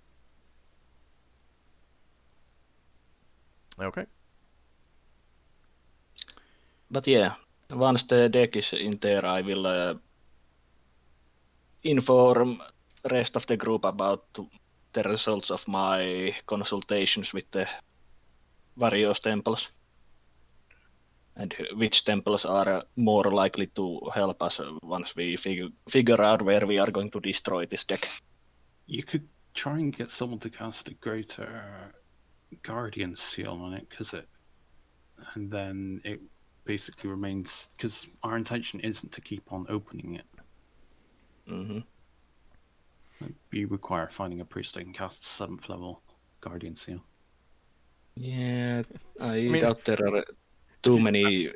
Okay. But yeah, once the deck is in there, I will inform rest of the group about the results of my consultations with the various temples. And which temples are more likely to help us once we figure out where we are going to destroy this deck. You could try and get someone to cast a greater guardian seal on it, and then it basically remains, because our intention isn't to keep on opening it. Mm-hmm. We require finding a priest that can cast 7th level guardian seal. Yeah, I doubt there are too many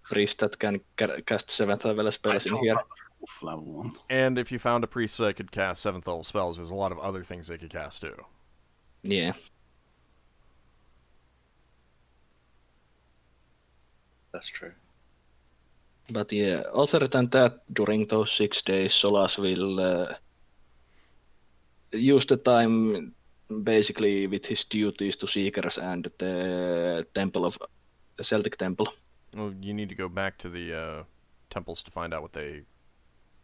priests that can cast 7th level spells in here. 4th level one. And if you found a priest that could cast 7th level spells, there's a lot of other things they could cast too. Yeah. That's true. But yeah, other than that, during those 6 days, Solas will use the time basically with his duties to Seekers and the Celtic Temple. Well, you need to go back to the temples to find out what they.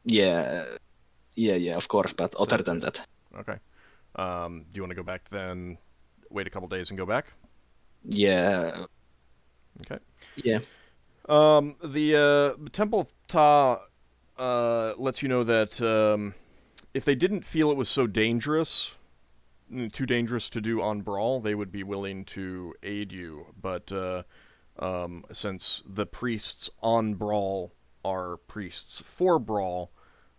Yeah, of course, but So other than did- that, Okay. Do you want to go back then? Wait a couple days and go back. yeah, Okay. yeah, The Temple of Ta lets you know that if they didn't feel it was so dangerous, too dangerous to do on Brawl, they would be willing to aid you. But since the priests on Brawl are priests for Brawl,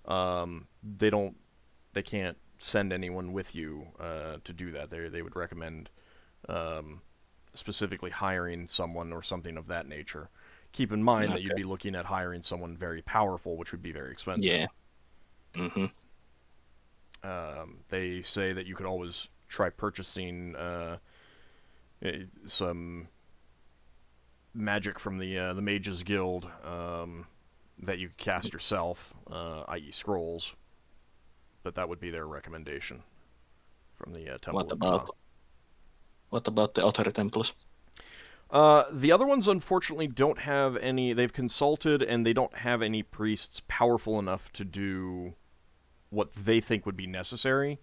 they can't send anyone with you to do that. They would recommend specifically hiring someone or something of that nature. Keep in mind that you'd be looking at hiring someone very powerful, which would be very expensive. yeah. Mm-hmm. They say that you could always try purchasing some magic from the Mages Guild that you could cast yourself, i.e. scrolls. But that would be their recommendation from the Temple of Ta. What about the other temples? The other ones, unfortunately, don't have any. They've consulted, and they don't have any priests powerful enough to do what they think would be necessary.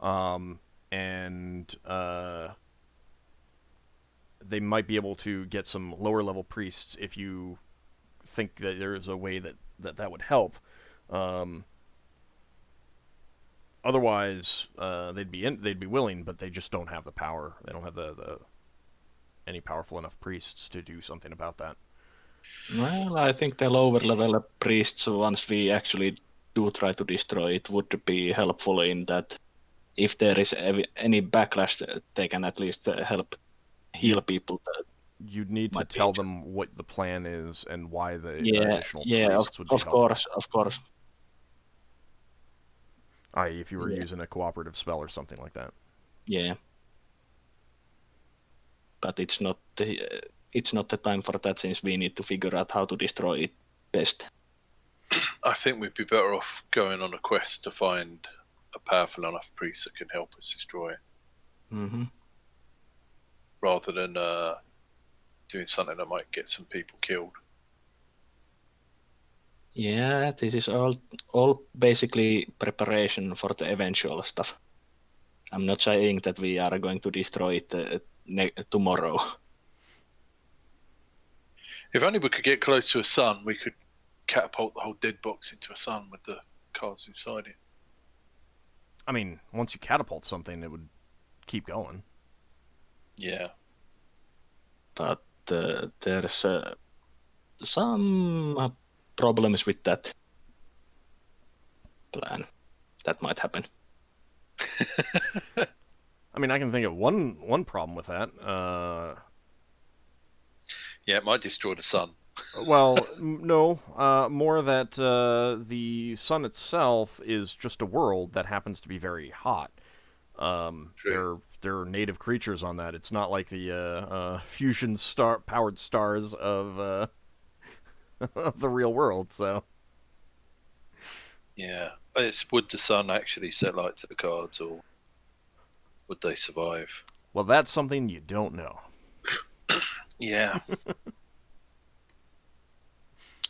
And they might be able to get some lower-level priests if you think that there's a way that would help. Otherwise, they'd be willing, but they just don't have the power. They don't have any powerful enough priests to do something about that. Well, I think the lower level priests, once we actually do try to destroy it, would be helpful in that if there is any backlash, they can at least help heal people. You'd need to tell them what the plan is and why the additional priests would be helpful. Of course. I.e., if you were using a cooperative spell or something like that. Yeah. But it's not the time for that, since we need to figure out how to destroy it best. I think we'd be better off going on a quest to find a powerful enough priest that can help us destroy it. Mm-hmm. Rather than doing something that might get some people killed. Yeah, this is all basically preparation for the eventual stuff. I'm not saying that we are going to destroy it tomorrow. If only we could get close to a sun, we could catapult the whole dead box into a sun with the cards inside it. I mean, once you catapult something, it would keep going. Yeah. But there's some problems with that plan. That might happen. I mean, I can think of one problem with that. Yeah, it might destroy the sun. Well, no, more that the sun itself is just a world that happens to be very hot. There are native creatures on that. It's not like the fusion powered stars of of the real world. So Yeah. Would the sun actually set light to the cards, or would they survive? well, that's something you don't know. Yeah.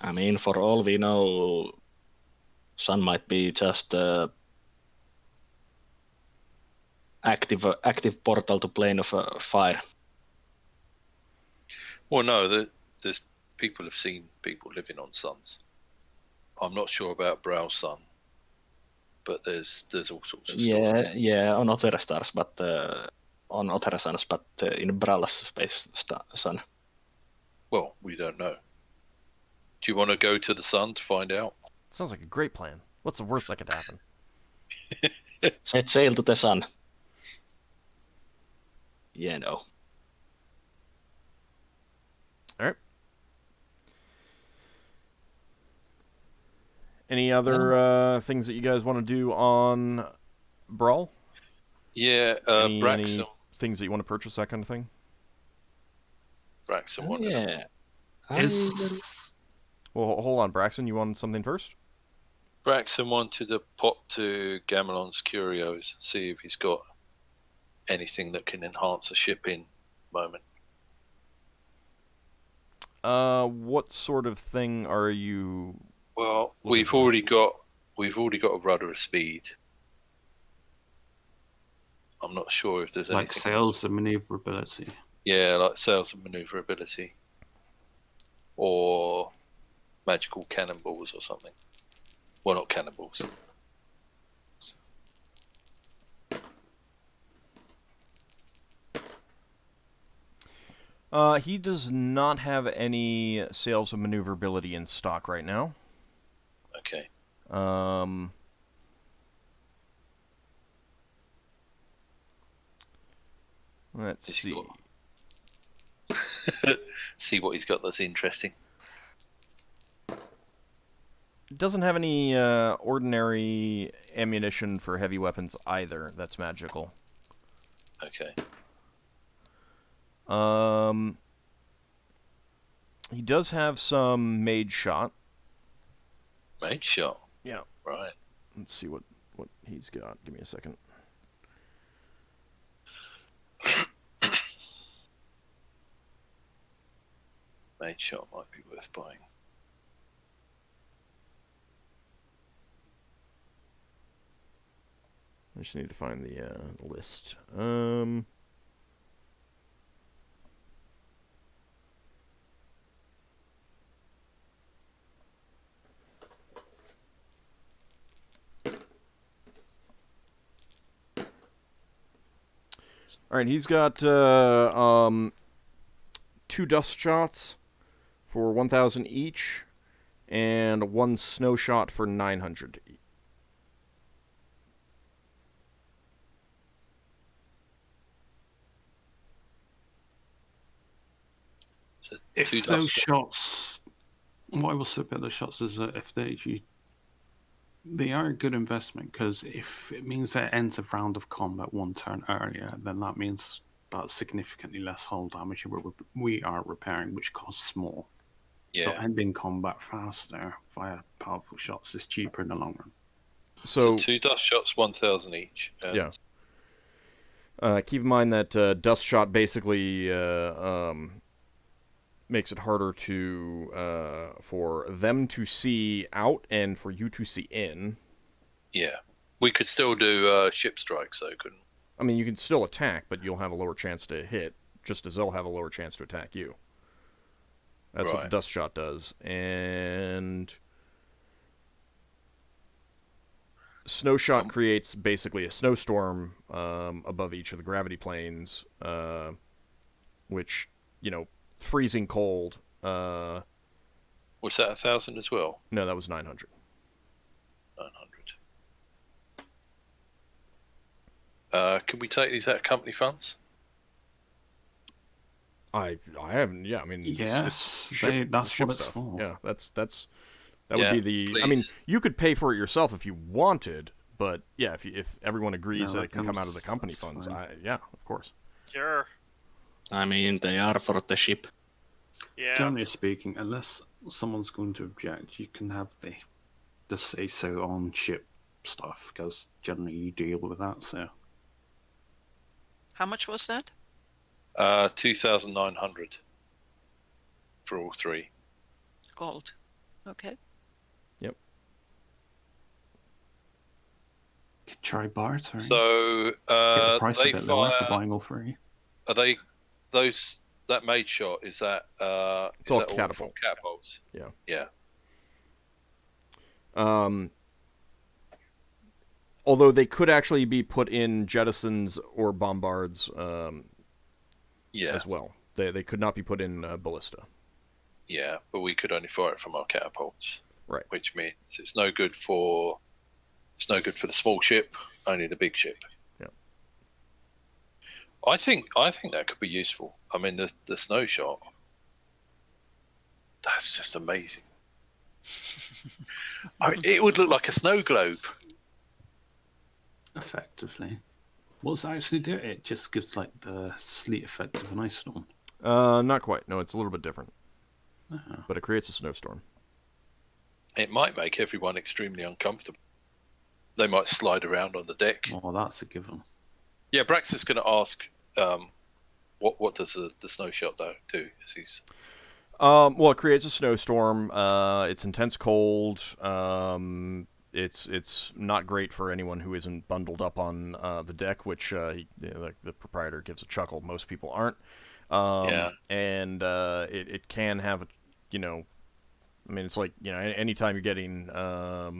I mean, for all we know, sun might be just active portal to plane of fire. Well, no, there's people have seen people living on suns. I'm not sure about Brow Sun, but there's all sorts of stories. Yeah, on other stars, but on other suns, but in Bralla's space sun. Well, we don't know. Do you want to go to the sun to find out? Sounds like a great plan. What's the worst that could happen? Set sail to the sun. Yeah, no. All right. Any other things that you guys want to do on Brawl? Yeah, Braxon. Any things that you want to purchase, that kind of thing? Braxon wanted it. Well, hold on, Braxon. You want something first? Braxon wanted to pop to Gamelon's Curios and see if he's got anything that can enhance a ship in moment. What sort of thing are you? Well, Looking we've for. already got a rudder of speed. I'm not sure if there's Like anything. sails and maneuverability. Yeah, like sails and maneuverability, or magical cannonballs or something. Well, not cannonballs. He does not have any sales of maneuverability in stock right now. Okay. Let's Is he see. See what he's got that's interesting. Doesn't have any ordinary ammunition for heavy weapons either. That's magical. Okay. He does have some mage shot. Mage shot. Yeah. Right. Let's see what he's got. Give me a second. Mage shot might be worth buying. I just need to find the list. All right, he's got 2 dust shots for 1,000 each, and 1 snow shot for 900 each. So If 2 those dust shots, what I will say about those shots is that if they are a good investment, because if it means that it ends a round of combat 1 turn earlier, then that means about significantly less hull damage we are repairing, which costs more. Yeah. So ending combat faster via powerful shots is cheaper in the long run. So 2 dust shots, 1,000 each. And yeah. Keep in mind that dust shot basically makes it harder to for them to see out and for you to see in. Yeah. We could still do ship strikes, though, couldn't we? I mean, you can still attack, but you'll have a lower chance to hit, just as they'll have a lower chance to attack you. That's what the Right. dust shot does. And snow shot creates basically a snowstorm above each of the gravity planes, which, freezing cold. Was that 1,000 as well? No, that was 900. 900. Can we take these out of company funds? I haven't. Yeah, I mean, Yes, it's ship, that's ship what it's stuff. for. Yeah, that Yeah, would be the. I mean, please. you could pay for it yourself if you wanted, but yeah, if everyone agrees No, that that it can come out of the comes- company that's funds, fine. yeah, of course. Sure. I mean, they are for the ship. Yeah. Generally speaking, unless someone's going to object, you can have the say so on ship stuff, because generally you deal with that. So How much was that? 2,900 for all 3. Gold. Okay. you could try bartering. So Get the price a they bit lower for fire. buying all 3. Are they those that mage shot? Is that It's is all that all catapult. from catapults? Yeah. Yeah. Although they could actually be put in jettisons or bombards Yeah. as well. They could not be put in ballista. Yeah, but we could only fire it from our catapults. Right. Which means it's no good for the small ship, only the big ship. Yeah. I think that could be useful. I mean, the snow shot. That's just amazing. It would look like a snow globe. Effectively, what's it actually do? It just gives like the sleet effect of an ice storm. Not quite. No, it's a little bit different. Uh-huh. But it creates a snowstorm. It might make everyone extremely uncomfortable. They might slide around on the deck. Well, that's a given. Yeah, Braxon's going to ask, what does the snow shot do? Well, it creates a snowstorm. It's intense cold. It's not great for anyone who isn't bundled up on the deck, which the proprietor gives a chuckle. Most people aren't. Yeah. And it can have, I mean, it's like, anytime you're getting a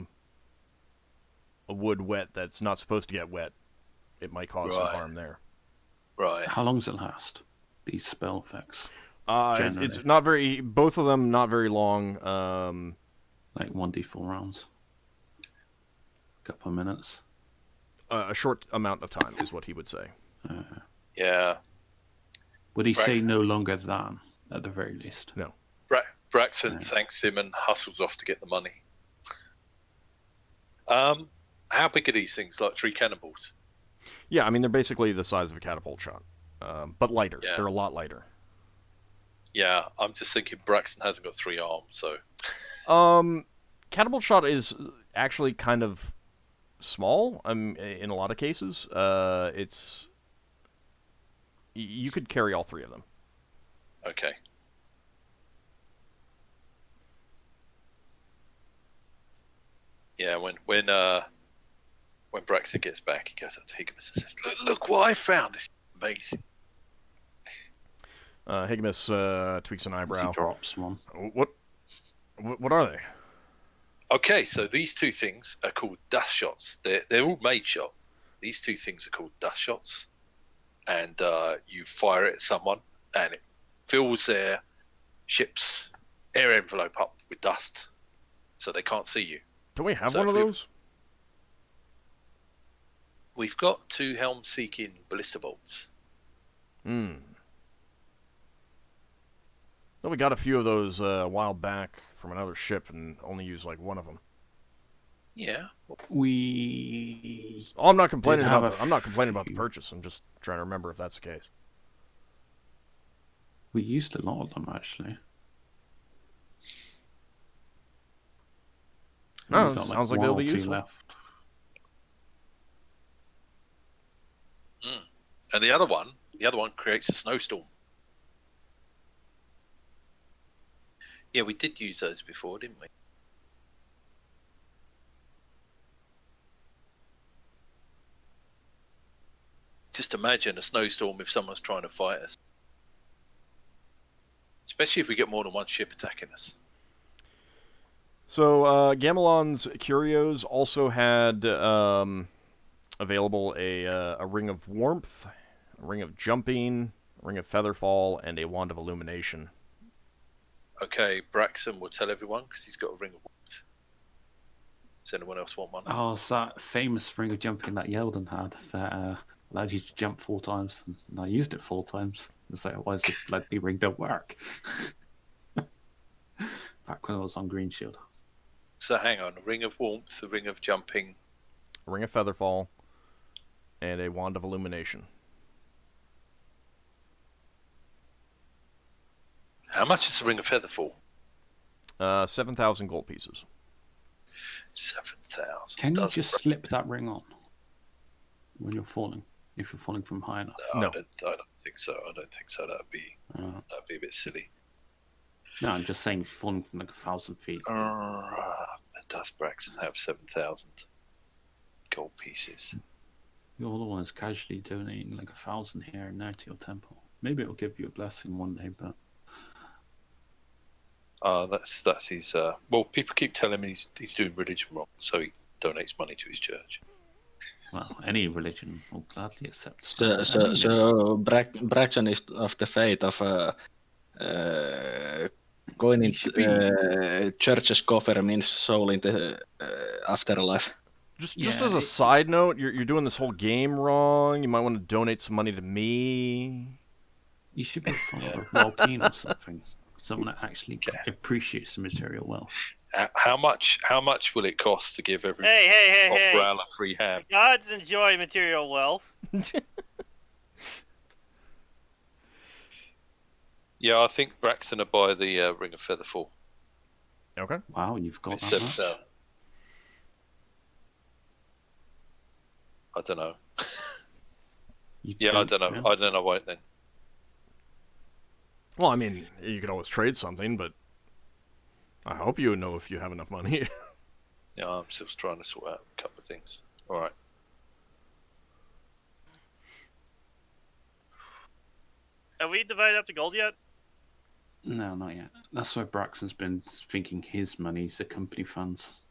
wood wet that's not supposed to get wet, it might cause some harm there. Right. How long does it last? These spell effects. It's not very. Both of them not very long. Like 1d4 rounds. Couple of minutes. A short amount of time is what he would say. Yeah. Would he Braxton. say no longer than, at the very least? No. Braxton thanks him and hustles off to get the money. How big are these things? Like 3 cannonballs? Yeah, I mean, they're basically the size of a catapult shot, but lighter. Yeah. They're a lot lighter. Yeah, I'm just thinking Braxton hasn't got 3 arms, so... Catapult shot is actually kind of small in a lot of cases. It's... You could carry all 3 of them. Okay. Yeah, when Braxton gets back, he goes up to Higgins and says, look what I found. This is amazing. Higgins tweaks an eyebrow. He drops one. What are they? Okay, so these 2 things are called dust shots. They're all mage shot. These 2 things are called dust shots. And you fire it at someone, and it fills their ship's air envelope up with dust, so they can't see you. Don't we have So one of those? We've got 2 helm-seeking ballista bolts. No, we got a few of those a while back from another ship and only used like one of them. Yeah. We... Oh, I'm not complaining have about a I'm not complaining about the few. purchase. I'm just trying to remember if that's the case. We used a lot of them, actually. No, We've got, sounds like they'll one be or two useful. left. And the other one creates a snowstorm. Yeah, we did use those before, didn't we? Just imagine a snowstorm if someone's trying to fight us. Especially if we get more than one ship attacking us. So, Gamelon's Curios also had available a Ring of Warmth, a Ring of Jumping, a Ring of Featherfall, and a Wand of Illumination. Okay, Braxon will tell everyone because he's got a Ring of Warmth. Does anyone else want one? Oh, it's that famous ring of jumping that Yeldon had that allowed you to jump 4 times. And I used it 4 times. It's like, why does this bloody ring don't work? Back when I was on Green Shield. So hang on, a Ring of Warmth, a Ring of Jumping. A Ring of Featherfall, and a Wand of Illumination. How much is the Ring of Featherfall? 7,000 gold pieces. 7,000. Can you just slip that ring on when you're falling? If you're falling from high enough? No. I don't think so. I don't think so. That'd be a bit silly. No, I'm just saying, if you're falling from like 1,000 feet. Does Braxton have 7,000 gold pieces? You're the one who's casually donating like 1,000 here and there to your temple. Maybe it'll give you a blessing one day, but that's his. Well, people keep telling me he's doing religion wrong, so he donates money to his church. well, any religion will gladly accept. So Braxon is of the faith of going He into should be. church's coffer means soul into afterlife. Just Yeah, as a side note, you're doing this whole game wrong. You might want to donate some money to me. You should be a follower of Walkeen or something. Someone that actually appreciates the material wealth. How much will it cost to give every Hey. Brown a free hand? Gods enjoy material wealth. Yeah, I think Braxton will buy the Ring of Featherfall. Okay. Wow, you've got It's that much? 7,000. I don't know. Yeah, I don't know. I don't know why then. Well, I mean, you could always trade something, but I hope you know if you have enough money. Yeah, I'm still trying to sort out a couple of things. All right. Have we divided up the gold yet? No, not yet. That's why Braxon's been thinking his money's the company funds.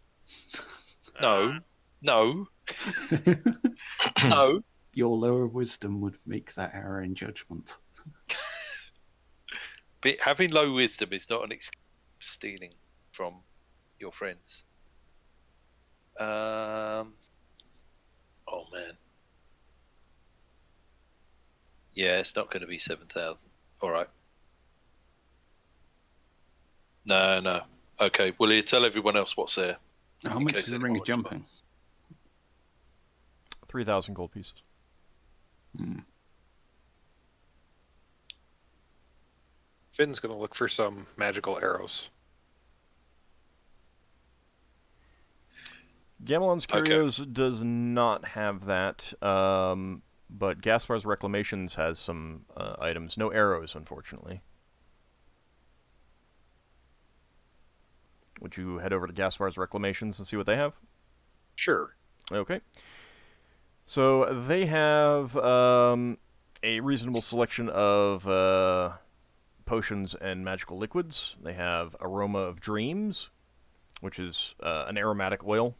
No. No. No. Your lower wisdom would make that error in judgment. But having low wisdom is not an excuse for stealing from your friends. Oh man. Yeah, it's not going to be 7,000. All right. No. Okay. Will you tell everyone else what's there? How much is the ring of jumping? 3,000 gold pieces. Finn's going to look for some magical arrows. Gamelon's Curios does not have that, but Gaspar's Reclamations has some items. No arrows, unfortunately. Would you head over to Gaspar's Reclamations and see what they have? Sure. Okay. So they have a reasonable selection of potions and magical liquids. They have Aroma of Dreams, which is an aromatic oil.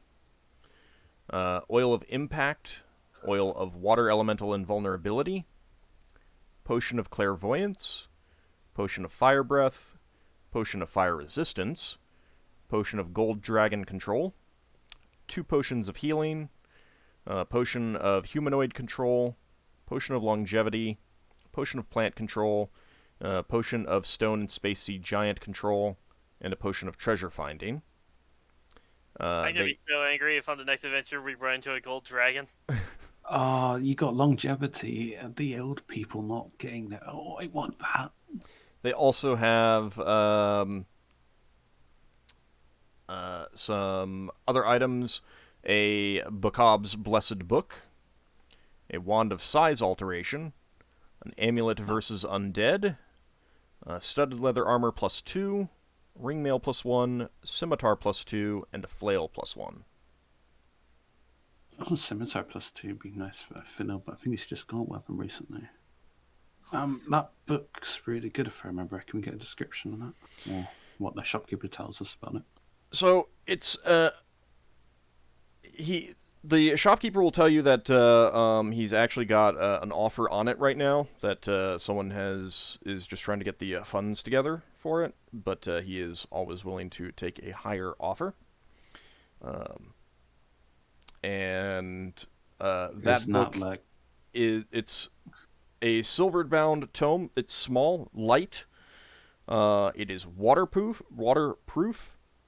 Oil of Impact, Oil of Water Elemental Invulnerability, Potion of Clairvoyance, Potion of Fire Breath, Potion of Fire Resistance, Potion of Gold Dragon Control, 2 Potions of Healing, Potion of Humanoid Control, Potion of Longevity, Potion of Plant Control, Potion of Stone and Space Sea Giant Control, and a Potion of Treasure Finding. I'm gonna be so angry if on the next adventure we run into a gold dragon. Oh, you got longevity, and the old people not getting that. Oh, I want that. They also have some other items, a Bacob's Blessed Book, a Wand of Size Alteration, an Amulet versus Undead, Studded Leather Armor +2, Ringmail +1, Scimitar +2, and a Flail +1. Oh, Scimitar +2 would be nice for Finnel'ar, but I think he's just got a weapon recently. That book's really good if I remember. Can we get a description on that? Or what the shopkeeper tells us about it? So it's the shopkeeper will tell you that he's actually got an offer on it right now, that someone is just trying to get the funds together for it, but he is always willing to take a higher offer. And that book it's a silver-bound tome. It's small, light. It is waterproof,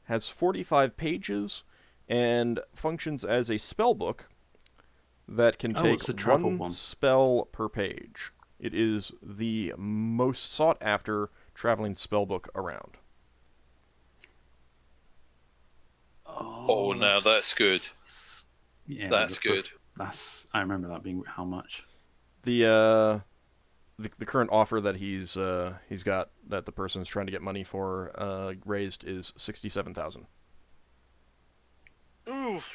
has 45 pages, and functions as a spell book that can take one spell per page. It is the most sought-after traveling spell book around. Oh, now that's good. Yeah, that's good. I remember that being how much. The current offer that he's got, that the person's trying to get money for, raised, is 67,000. Oof.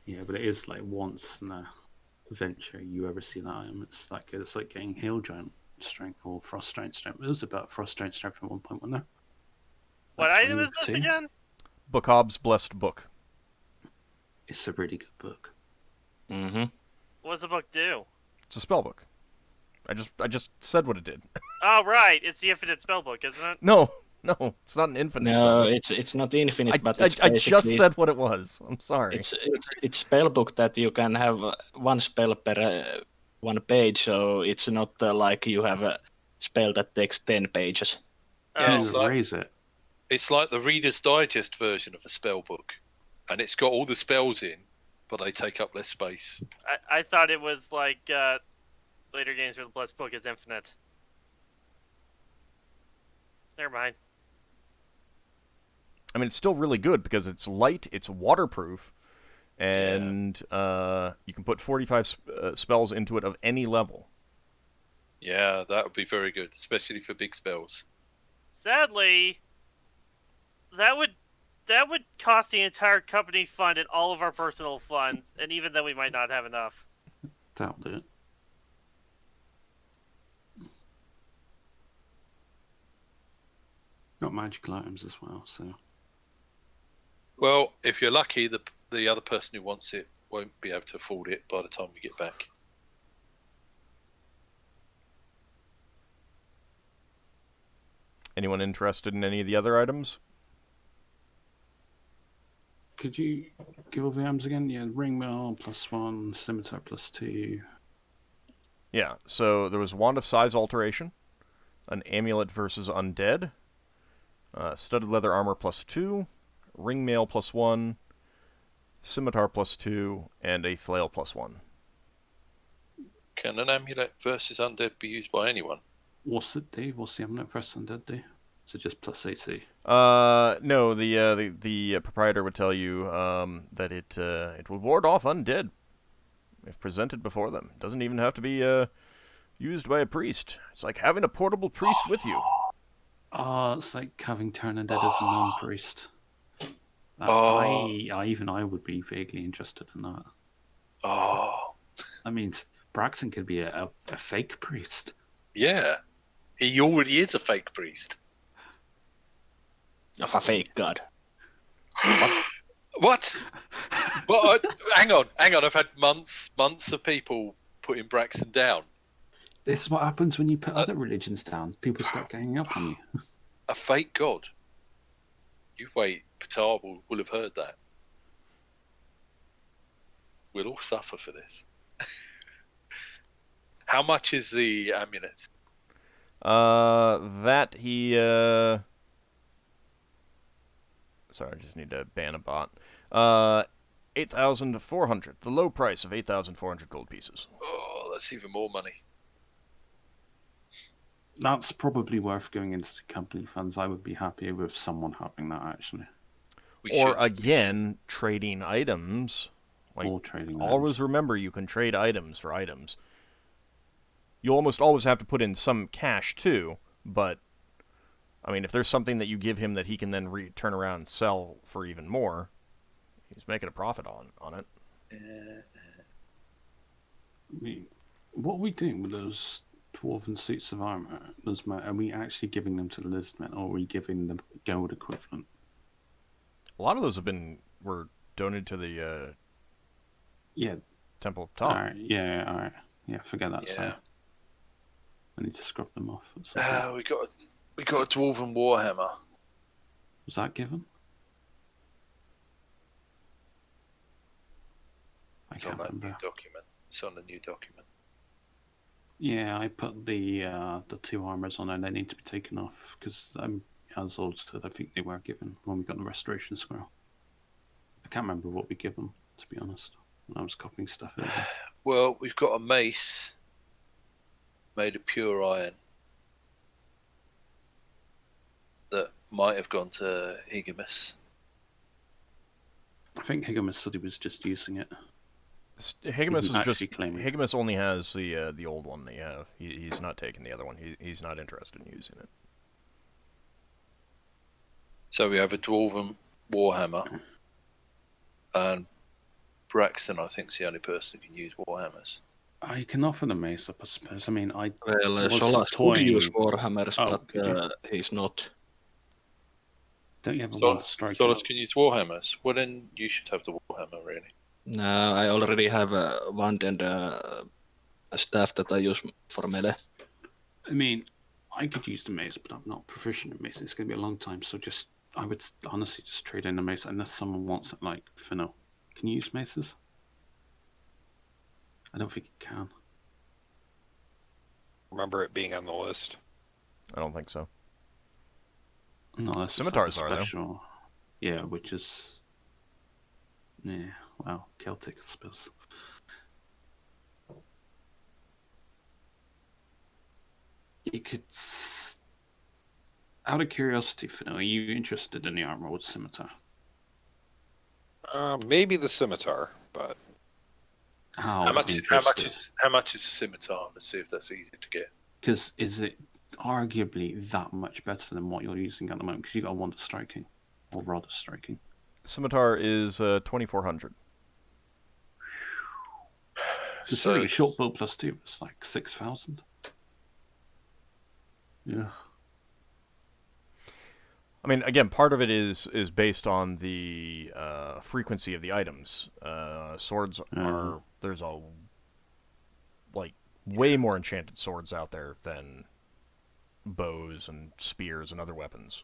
Yeah, but it is like once in a venture you ever see that item, it's that good. It's like getting Hail Giant Strength or Frost Giant Strength. It was about Frost Giant Strength at one point, wasn't there? What item is this again? Bacob's Blessed Book. It's a really good book. Mm-hmm. What does the book do? It's a spell book. I just said what it did. Oh, right. It's the infinite spell book, isn't it? No, it's not an infinite spell book. It's not infinite, but it's I just said what it was. I'm sorry. It's spell book that you can have one spell per one page, so it's not like you have a spell that takes 10 pages. Yeah, it's like the Reader's Digest version of a spell book, and it's got all the spells in, but they take up less space. I thought it was like later games where the Blessed Book is infinite. Never mind. I mean, it's still really good because it's light, it's waterproof, and you can put 45 spells into it of any level. Yeah, that would be very good, especially for big spells. Sadly, that would cost the entire company fund and all of our personal funds, and even then we might not have enough. Doubt it. Got magical items as well, so. Well, if you're lucky, the other person who wants it won't be able to afford it by the time we get back. Anyone interested in any of the other items? Could you give all the items again? Yeah, ringmail +1, scimitar +2. Yeah, so there was Wand of Size Alteration, an Amulet versus Undead, Studded Leather Armor +2, Ringmail +1, Scimitar +2, and a Flail +1. Can an amulet versus undead be used by anyone? What's it do? What's the amulet versus undead do? So just +AC. No, the proprietor would tell you that it will ward off undead if presented before them. It doesn't even have to be used by a priest. It's like having a portable priest with you. It's like having turn undead as a non-priest. I would be vaguely interested in that. Oh, That means Braxon could be a fake priest. yeah. He already is a fake priest. Of a fake god. What? Well, hang on. I've had months of people putting Braxon down. This is what happens when you put other religions down. People start ganging up on you. A fake god. You wait. Patar will have heard that. We'll all suffer for this. How much is the amulet? That he Sorry, I just need to ban a bot. 8,400. The low price of 8,400 gold pieces. Oh, that's even more money. That's probably worth going into the company funds. I would be happy with someone having that, actually. Again, trading items. Like, Or trading always items. remember you can trade items for items. You almost always have to put in some cash, too, but I mean, if there's something that you give him that he can then turn around and sell for even more, he's making a profit on it. I mean, what are we doing with those dwarven suits of armor? Are we actually giving them to the lizardmen, or are we giving them gold equivalent? A lot of those were donated to the Yeah. Temple of Top. Alright, yeah, forget that. Yeah. So I need to scrub them off. We got a dwarven warhammer. Was that given? It's on that new document. It's on the new document. Yeah, I put the 2 armors on, and they need to be taken off because as old said, I think they were given when we got the restoration scroll. I can't remember what we give them, to be honest. When I was copying stuff over. Well, we've got a mace made of pure iron that might have gone to Higamus. I think Higamus said he was just using it. Higamus only has the old one that you have. He's not taking the other one. He's not interested in using it. So we have a dwarven warhammer, and Braxon, I think, is the only person who can use warhammers. I can offer the mace up, I suppose. I mean, I Well, was Solas could use toying. Warhammers, but he's not. Don't you have a one strike? Solas can use warhammers. Well, then you should have the warhammer, really. No, I already have a wand and a staff that I use for melee. I mean, I could use the mace, but I'm not proficient in mace. It's going to be a long time, so I would honestly just trade in the mace unless someone wants it, like Finnel'ar. Can you use maces? I don't think you can. Remember it being on the list. I don't think so. No, that's Scimitars like are, special. Yeah, which is... Yeah, well, Celtic, I suppose. You could... Out of curiosity, Finnel'ar, are you interested in the armor with scimitar? Maybe the scimitar, but How much is the scimitar? Let's see if that's easy to get. Because is it arguably that much better than what you're using at the moment? Because you got wonder striking, or rather striking. Scimitar is 2,400. Considering a short bow plus 2, it's like 6,000. Yeah. I mean, again, part of it is based on the frequency of the items. Swords are there's a way more enchanted swords out there than bows and spears and other weapons.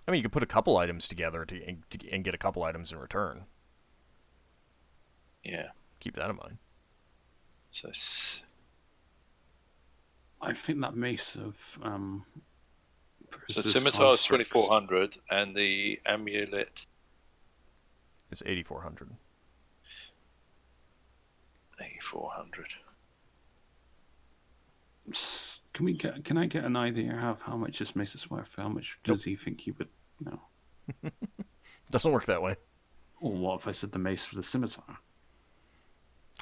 I mean, you could put a couple items together and get a couple items in return. Yeah. Keep that in mind. So I think that mace of so scimitar is 2,400, and the amulet is 8,400. 8,400. Can I get an idea of how much this mace is worth? How much does he think he would know? Doesn't work that way. Or what if I said the mace for the scimitar?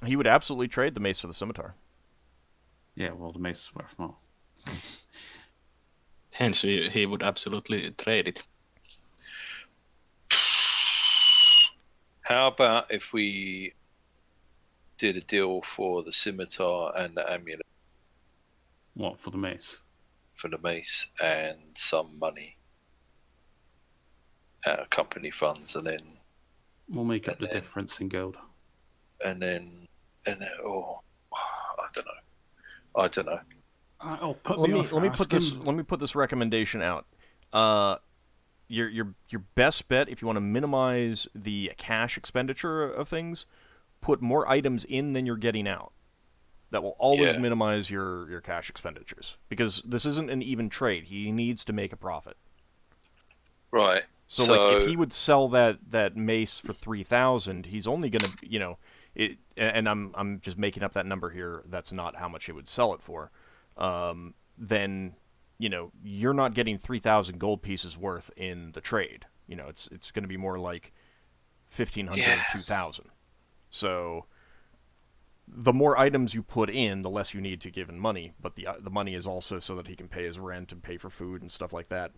He would absolutely trade the mace for the scimitar. Yeah, well, the mace is worth more. Hence, he would absolutely trade it. How about if we did a deal for the scimitar and the amulet? What, for the mace? For the mace and some money out of company funds, and then we'll make up the difference in gold. And then, I don't know. I'll put let me put this recommendation out. Your best bet, if you want to minimize the cash expenditure of things, put more items in than you're getting out. That will always minimize your cash expenditures, because this isn't an even trade. He needs to make a profit. Right. So like, if he would sell that mace for 3,000, he's only gonna, and I'm just making up that number here. That's not how much he would sell it for. Then, you're not getting 3,000 gold pieces worth in the trade. It's going to be more like 1,500 or 2,000. So the more items you put in, the less you need to give in money. But the money is also so that he can pay his rent and pay for food and stuff like that,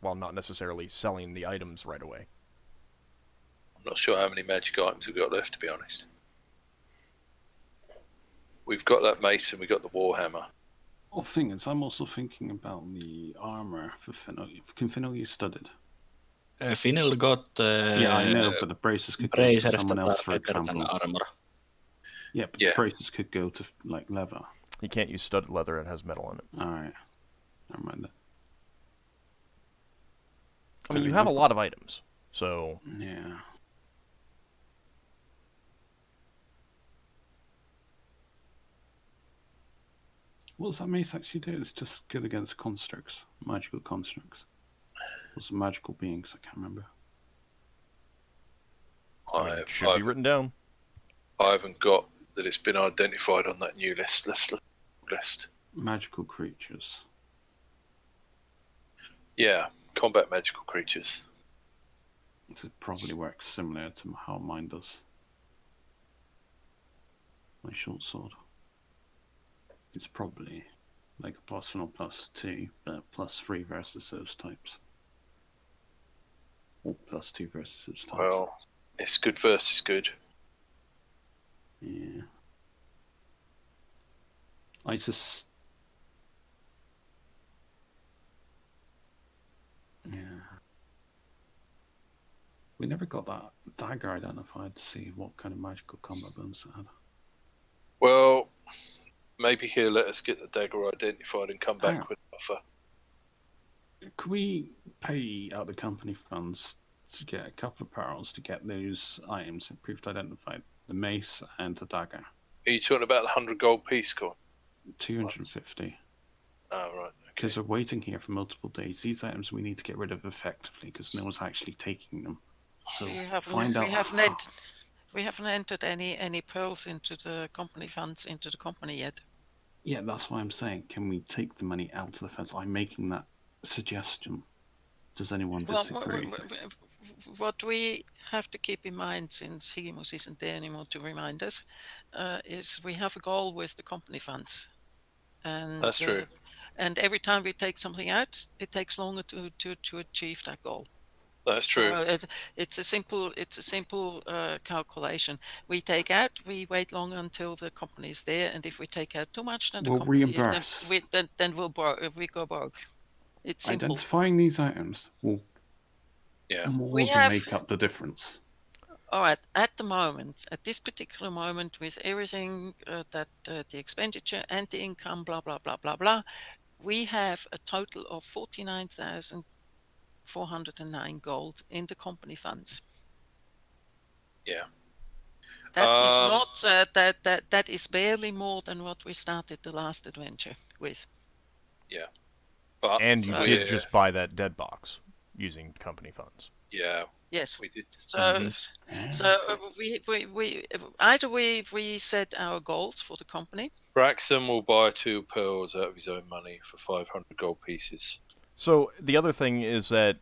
while not necessarily selling the items right away. I'm not sure how many magic items we've got left, to be honest. We've got that mace and we've got the warhammer. Well, the thing is, I'm also thinking about the armor for Finnel'ar. Can Finnel'ar use studded? Finnel'ar got... yeah, I know, but the braces could go to someone else, for example. Armor. Yeah, but the braces could go to, leather. You can't use studded leather, it has metal in it. Alright. Never mind that. I mean, you have a lot of items, so... Yeah. What does that mace actually do? It's just good against constructs, magical constructs. Or some magical beings, I can't remember. It should be written down. I haven't got that it's been identified on that new list. Magical creatures. Yeah, combat magical creatures. It probably works similar to how mine does. My short sword. It's probably like a +1 or +2, but +3 versus those types. Or +2 versus those types. Well, it's good versus good. Yeah. I just... Yeah. We never got that dagger identified to see what kind of magical combat bonus it had. Well, maybe he'll let us get the dagger identified and come back with an offer. Could we pay out the company funds to get a couple of barrels to get those items improved identified? The mace and the dagger. Are you talking about the 100 gold piece coin? 250. Oh, right. Because we're waiting here for multiple days. These items we need to get rid of effectively because no one's actually taking them. So we haven't entered any pearls into the company funds into the company yet. Yeah, that's why I'm saying, can we take the money out of the fence? I'm making that suggestion. Does anyone disagree? What we have to keep in mind, since Higemos isn't there anymore to remind us, is we have a goal with the company funds. And, That's true. And every time we take something out, it takes longer to achieve that goal. That's true. So it's a simple calculation. We take out, we wait long until the company is there, and if we take out too much, then We'll reimburse. then we go broke. It's simple. Identifying these items will more than make up the difference. All right. At this particular moment, with everything that the expenditure and the income, blah blah blah blah blah, we have a total of 49,409 gold in the company funds. Yeah. That is not that is barely more than what we started the last adventure with. Yeah. But and you did just buy that dead box using company funds. Yeah. Yes. We did. So we either we set our goals for the company. Braxon will buy 2 pearls out of his own money for 500 gold pieces. So the other thing is that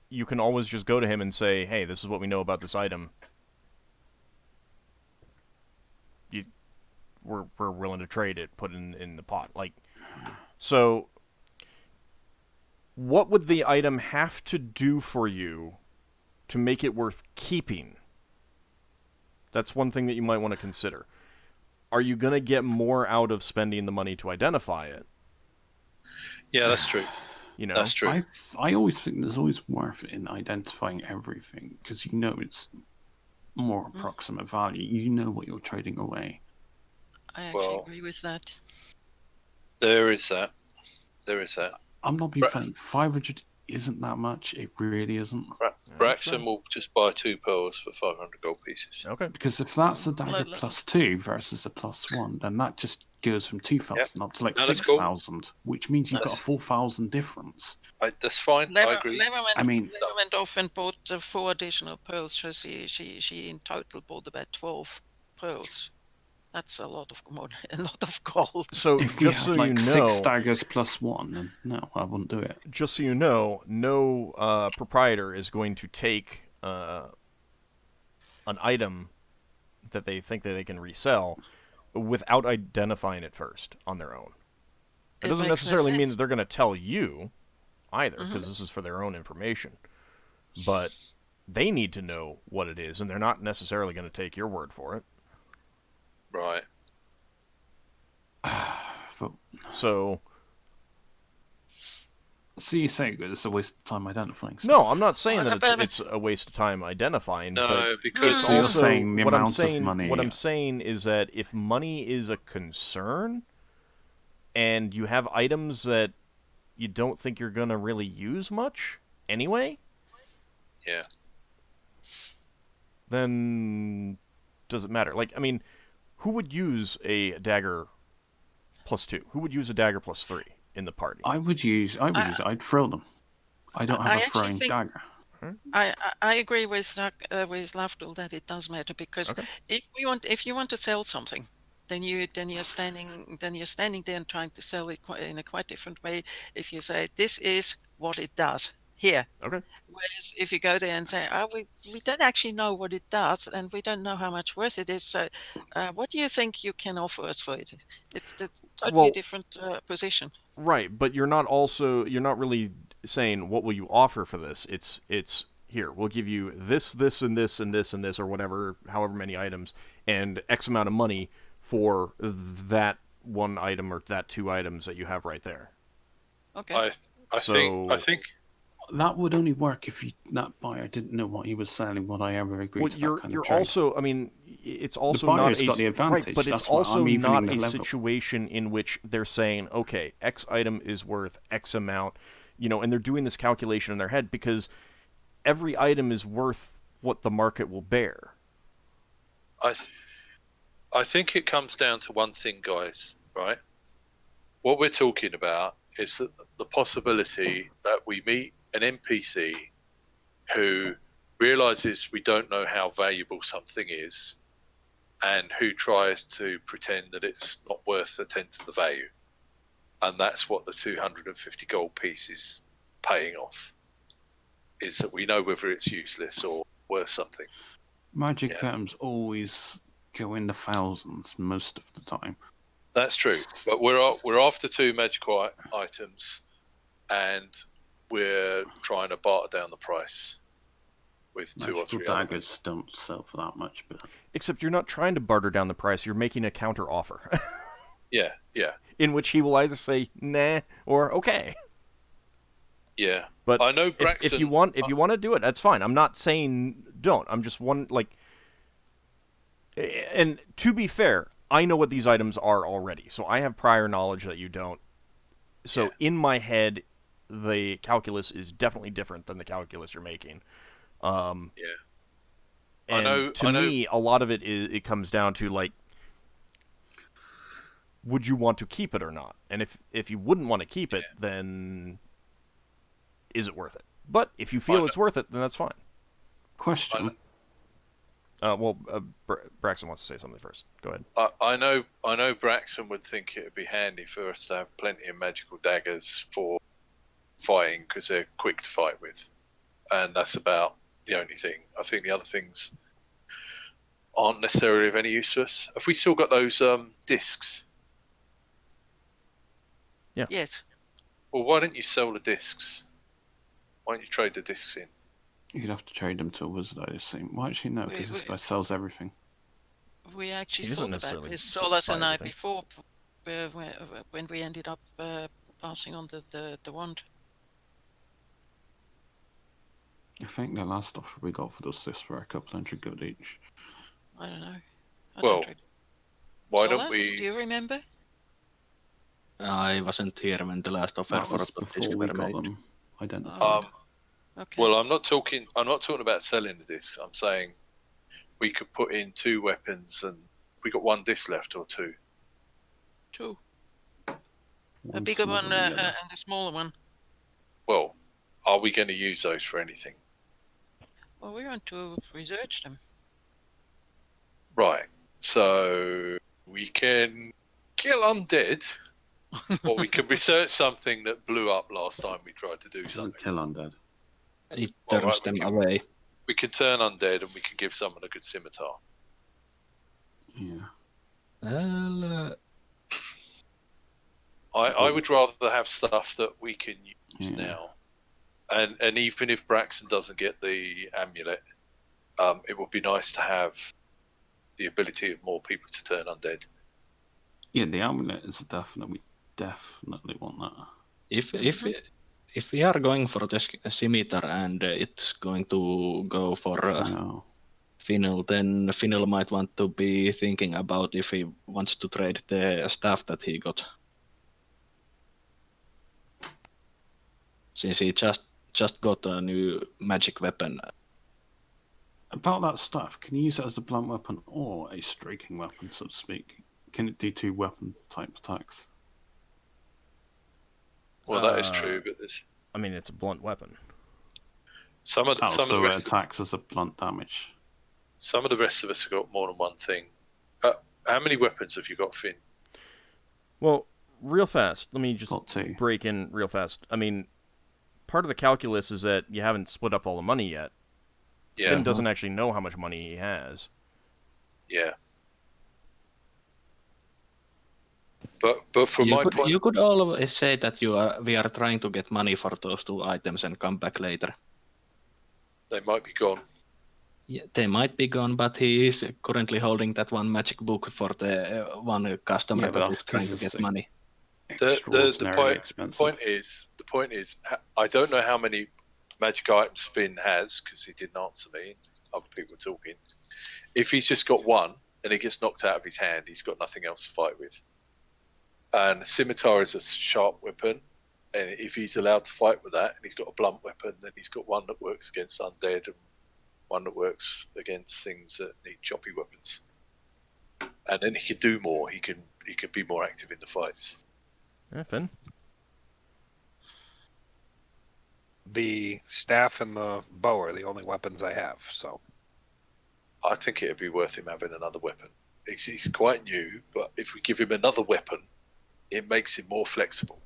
you can always just go to him and say, "Hey, this is what we know about this item. We're willing to trade it, put it in the pot." Like, so what would the item have to do for you to make it worth keeping? That's one thing that you might want to consider. Are you going to get more out of spending the money to identify it? Yeah, that's true. You know, that's true. I always think there's always worth it in identifying everything, because you know it's more approximate value. You know what you're trading away. I actually agree with that. There is that. I'm not being funny. 500 isn't that much. It really isn't. Braxton will just buy 2 pearls for 500 gold pieces. Okay. Because if that's a dagger +2 versus a +1, then that just goes from 2,000 up to like 6,000, which means you've got a 4,000 difference. That's fine. I agree. Leverment often bought 4 additional pearls, so she in total bought about 12 pearls. That's a lot of gold. So if we had like 6 daggers +1, then no, I wouldn't do it. Just so you know, no proprietor is going to take an item that they think that they can resell without identifying it first on their own. It doesn't necessarily mean that they're going to tell you either, because this is for their own information. But they need to know what it is, and they're not necessarily going to take your word for it. Right. So you say it's a waste of time identifying stuff. No, I'm not saying that it's a waste of time identifying. No, but because it's you're also, saying the amount of money. What I'm saying is that if money is a concern, and you have items that you don't think you're gonna really use much anyway, then does it matter? Like, I mean, who would use a dagger +2? Who would use a dagger +3 in the party? I would use it. I'd throw them. I don't have a throwing dagger. I agree with Lafdul that it does matter, because if you want to sell something, then you're standing there and trying to sell it in a quite different way. If you say, this is what it does here. Okay. Whereas if you go there and say, we don't actually know what it does, and we don't know how much worth it is, so what do you think you can offer us for it? It's a totally different position. Right, but you're not really saying, what will you offer for this? It's here, we'll give you this, and this, and this, and this, or whatever, however many items, and X amount of money for that one item or that 2 items that you have right there. Okay. I think that would only work if that buyer didn't know what he was selling. Would I ever agree to that kind of trade? Also, I mean, it's also the not got the advantage. Right, but That's it's also not a level. situation in which they're saying, okay, X item is worth X amount, and they're doing this calculation in their head, because every item is worth what the market will bear. I think it comes down to one thing, guys, right? What we're talking about is the possibility that we meet an NPC who realizes we don't know how valuable something is, and who tries to pretend that it's not worth a tenth of the value. And that's what the 250 gold piece is paying off, is that we know whether it's useless or worth something. Magic items always go in the thousands most of the time. That's true, but we're after 2 magical items, and we're trying to barter down the price with 2 or 3 Magical other. daggers don't sell for that much, but Except you're not trying to barter down the price, you're making a counter offer. Yeah. In which he will either say nah or okay. Yeah. But I know if Braxon. you want to do it, that's fine. I'm not saying don't. I'm just and to be fair, I know what these items are already, so I have prior knowledge that you don't. So in my head, the calculus is definitely different than the calculus you're making. And I know. me, a lot of it comes down to like, would you want to keep it or not? And if you wouldn't want to keep it, then is it worth it? But if you feel it's worth it, then that's fine. question. Braxon wants to say something first. Go ahead. I know Braxon would think it would be handy for us to have plenty of magical daggers for fighting because they're quick to fight with, and that's about the only thing. I think the other things aren't necessarily of any use to us. Have we still got those discs? Yeah. Yes. Well, why don't you sell the discs? Why don't you trade the discs in? You'd have to trade them to a wizard, I assume. Well, actually, no, because this guy sells everything. We actually He doesn't thought about necessarily this, supply Solas and I, everything. before when we ended up passing on the wand. I think the last offer we got for those discs were a couple hundred gold each. I don't know. Well, why Solas, don't we? do you remember? I wasn't here when the last offer That for was the disc before we were got made. them identified. Okay. Well, I'm not talking about selling the discs. I'm saying we could put in 2 weapons, and we got 1 disc left or 2. 2. A One bigger one smaller than the other. and a smaller one. Well, are we going to use those for anything? Well, we want to research them. Right. So we can kill undead, or we can research something that blew up last time we tried to do It doesn't something. kill undead. It All turns right, them we can- away. We can turn undead, and we can give someone a good scimitar. Yeah. Well, I would rather have stuff that we can use Yeah. now. And even if Braxon doesn't get the amulet, it would be nice to have the ability of more people to turn undead. Yeah, the amulet is definitely want that. if we are going for the scimitar and it's going to go for No. Finnel, then Finnel might want to be thinking about if he wants to trade the staff that he got. Since he just got a new magic weapon. About that stuff, can you use it as a blunt weapon or a striking weapon, so to speak? Can it do 2 weapon type attacks? Well, that is true, but there's I mean, it's a blunt weapon. some of So the it rest. attacks as a blunt damage. Some of the rest of us have got more than one thing. How many weapons have you got, Finn? Well, real fast, let me just Got 2. break in real fast. I mean, part of the calculus is that you haven't split up all the money yet. Yeah, Finn doesn't actually know how much money he has. yeah. But from my point, You could always say that we are trying to get money for those 2 items and come back later. they might be gone. Yeah, they might be gone, but he is currently holding that one magic book for the one customer Yeah, but that that's is trying to 'cause get it's money. Extraordinarily expensive. The point is, I don't know how many magic items Finn has because he didn't answer me. Other people were talking. If he's just got 1 and he gets knocked out of his hand, he's got nothing else to fight with. And a scimitar is a sharp weapon, and if he's allowed to fight with that, and he's got a blunt weapon, then he's got 1 that works against undead and 1 that works against things that need choppy weapons. And then he can do more. He can be more active in the fights. Yeah, Finn? The staff and the bow are the only weapons I have, so I think it'd be worth him having another weapon. He's quite new, but if we give him another weapon, it makes him more flexible.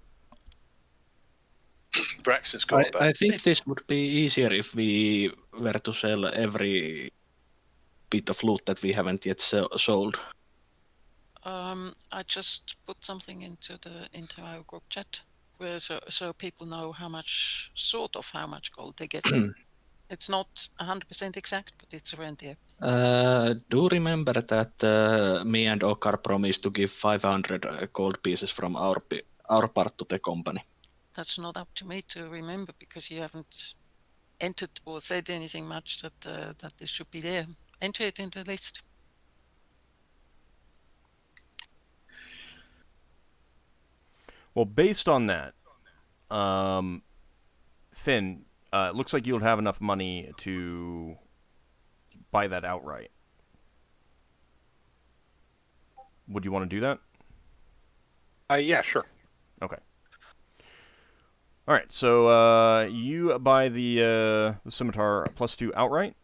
Braxon's got about. I think this would be easier if we were to sell every bit of loot that we haven't yet sold. I just put something into our group chat, where so people know how much gold they get. It's not 100% exact, but it's around here. Do remember that me and Ockar promised to give 500 gold pieces from our part to the company. That's not up to me to remember, because you haven't entered or said anything much that this should be there. Enter it into the list. Well, based on that, Finn, it looks like you'll have enough money to buy that outright. Would you want to do that? Yeah, sure. Okay. All right. So you buy the scimitar +2 outright.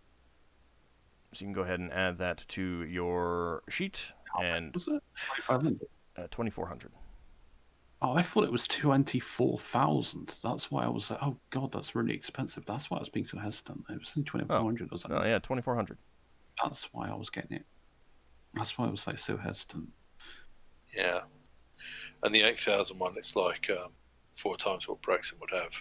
So you can go ahead and add that to your sheet. And Was it 2,500? 2,400. Oh, I thought it was 24,000. That's why I was like, oh god, that's really expensive. That's why I was being so hesitant. It was only 2,400 or something. Oh yeah, 2,400. That's why I was getting it. That's why I was like so hesitant. Yeah, and the 8,000 one, it's like 4 times what Braxon would have.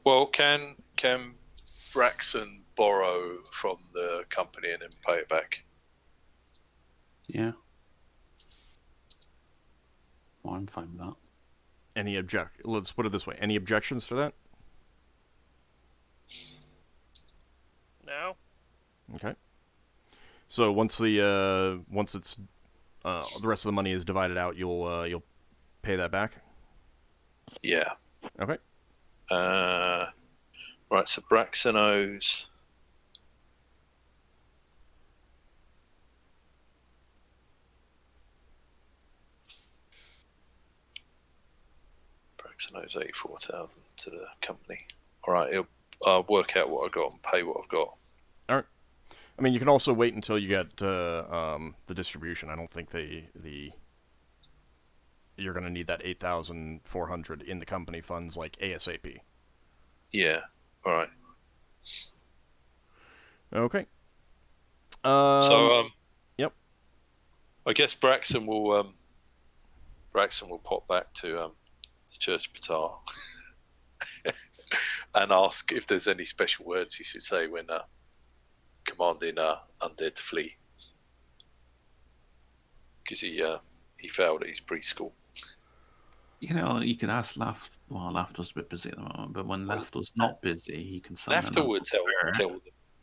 Well, can Braxon borrow from the company and then pay it back? Yeah. Well, I'm fine with that. Let's put it this way. Any objections to that? No. Okay. So once the rest of the money is divided out, you'll pay that back. Yeah. Okay. Right. So Braxon owes. Braxon owes 84,000 to the company. All right. I'll work out what I got and pay what I've got. All right. I mean, you can also wait until you get the distribution. I don't think you're going to need that 8,400 in the company funds like ASAP. Yeah. All right. Okay. Yep. I guess Braxon will pop back to the Church Batar and ask if there's any special words he should say when commanding Undead to flee, because he failed at his preschool. You know, you could ask Lafdul. Well, Lafdul's a bit busy at the moment, but when Lafdul's not busy, he can summon. Lafdul would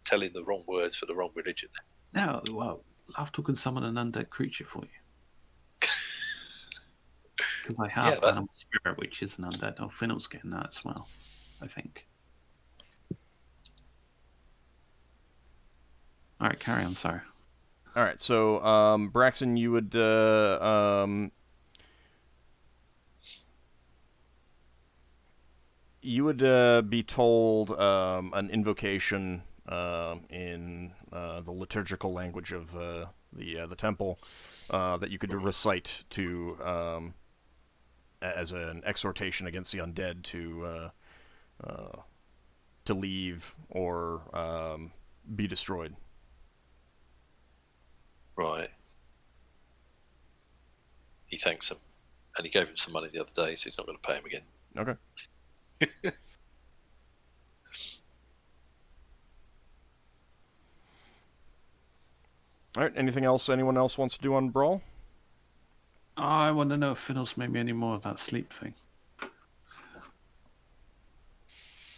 telling the wrong words for the wrong religion. No, well, Lafdul can summon an undead creature for you. Because I have Animal Spirit, which is an undead. Oh, Finnel'ar's getting that as well, I think. All right, carry on. Sorry. All right. So Braxon, you would be told an invocation in the liturgical language of the temple that you could recite to as an exhortation against the undead to leave or be destroyed. Right. He thanks him, and he gave him some money the other day, so he's not going to pay him again. Okay. All right. Anything else anyone else wants to do on Brawl? I want to know if Finnel's made me any more of that sleep thing.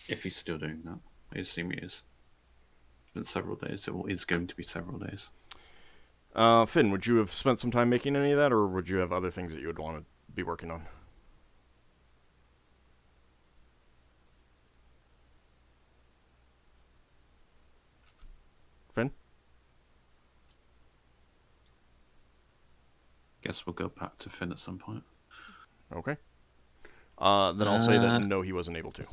If he's still doing that. I assume he is. It's been several days. It is going to be several days. Finn, would you have spent some time making any of that, or would you have other things that you would want to be working on? Finn? Guess we'll go back to Finn at some point. Okay. Then I'll say that no, he wasn't able to.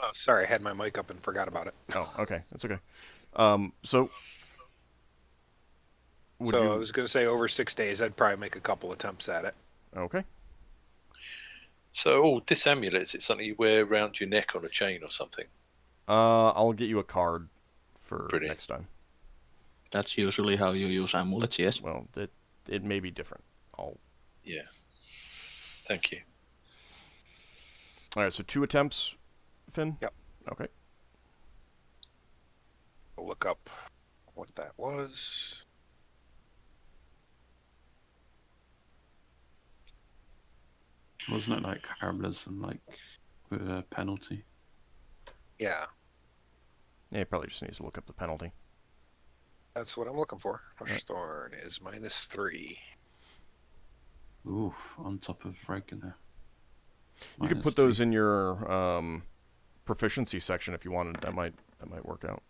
Oh, sorry, I had my mic up and forgot about it. Oh, okay, that's okay. So. I was going to say over 6 days, I'd probably make a couple attempts at it. Okay. So, this amulet, is it something you wear around your neck on a chain or something? I'll get you a card for Brilliant. next time. That's usually how you use amulets, yes. Well, it may be different. Yeah. Thank you. All right, so 2 attempts, Finn? Yep. Okay. I'll look up what that was. Wasn't it like herbalism, like with a penalty? Yeah, Yeah, he probably just needs to look up the penalty. that's what I'm looking for. Harsh Thorn is -3. Ooh, on top of regular. You could put those in your proficiency section if you wanted. That might work out.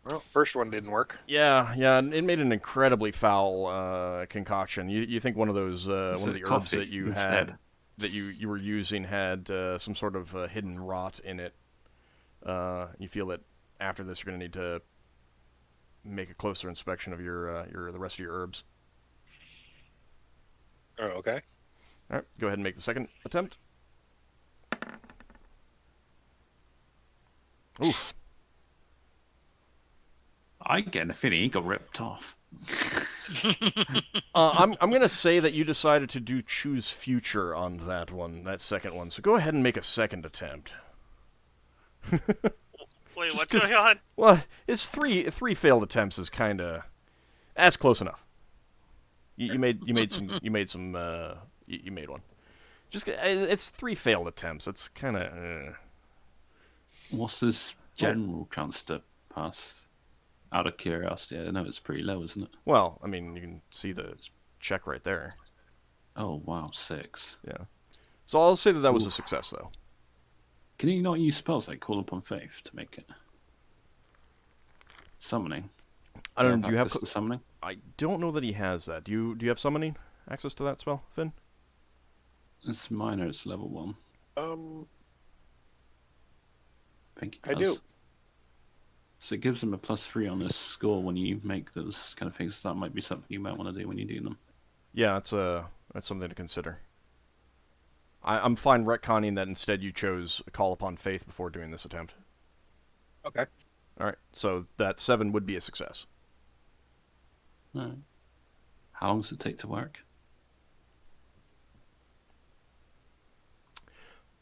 Well, first one didn't work. Yeah, it made an incredibly foul concoction. You think one of those one of the herbs that you had that you were using had some sort of hidden rot in it. You feel that after this you're going to need to make a closer inspection of your the rest of your herbs. Oh, okay. All right, go ahead and make the second attempt. Oof. I get a feeling he got ripped off. I'm gonna say that you decided to do choose future on that second one. So go ahead and make a second attempt. Wait, what's going on? Well, it's three failed attempts is kind of that's close enough. You made one. Just it's 3 failed attempts. It's kind of. What's his general chance to pass? Out of curiosity, I know it's pretty low, isn't it? Well, I mean, you can see the check right there. Oh wow, 6. Yeah. So I'll say that was a success, though. Can you not use spells like Call Upon Faith to make it? Summoning. I don't know. Do you have summoning? I don't know that he has that. Do you have summoning access to that spell, Finn? It's minor. It's level 1. I think I do. So it gives him a +3 on this score when you make those kind of things. That might be something you might want to do when you do them. Yeah, that's something to consider. I'm fine retconning that instead you chose Call Upon Faith before doing this attempt. Okay. All right, so that 7 would be a success. All right. How long does it take to work?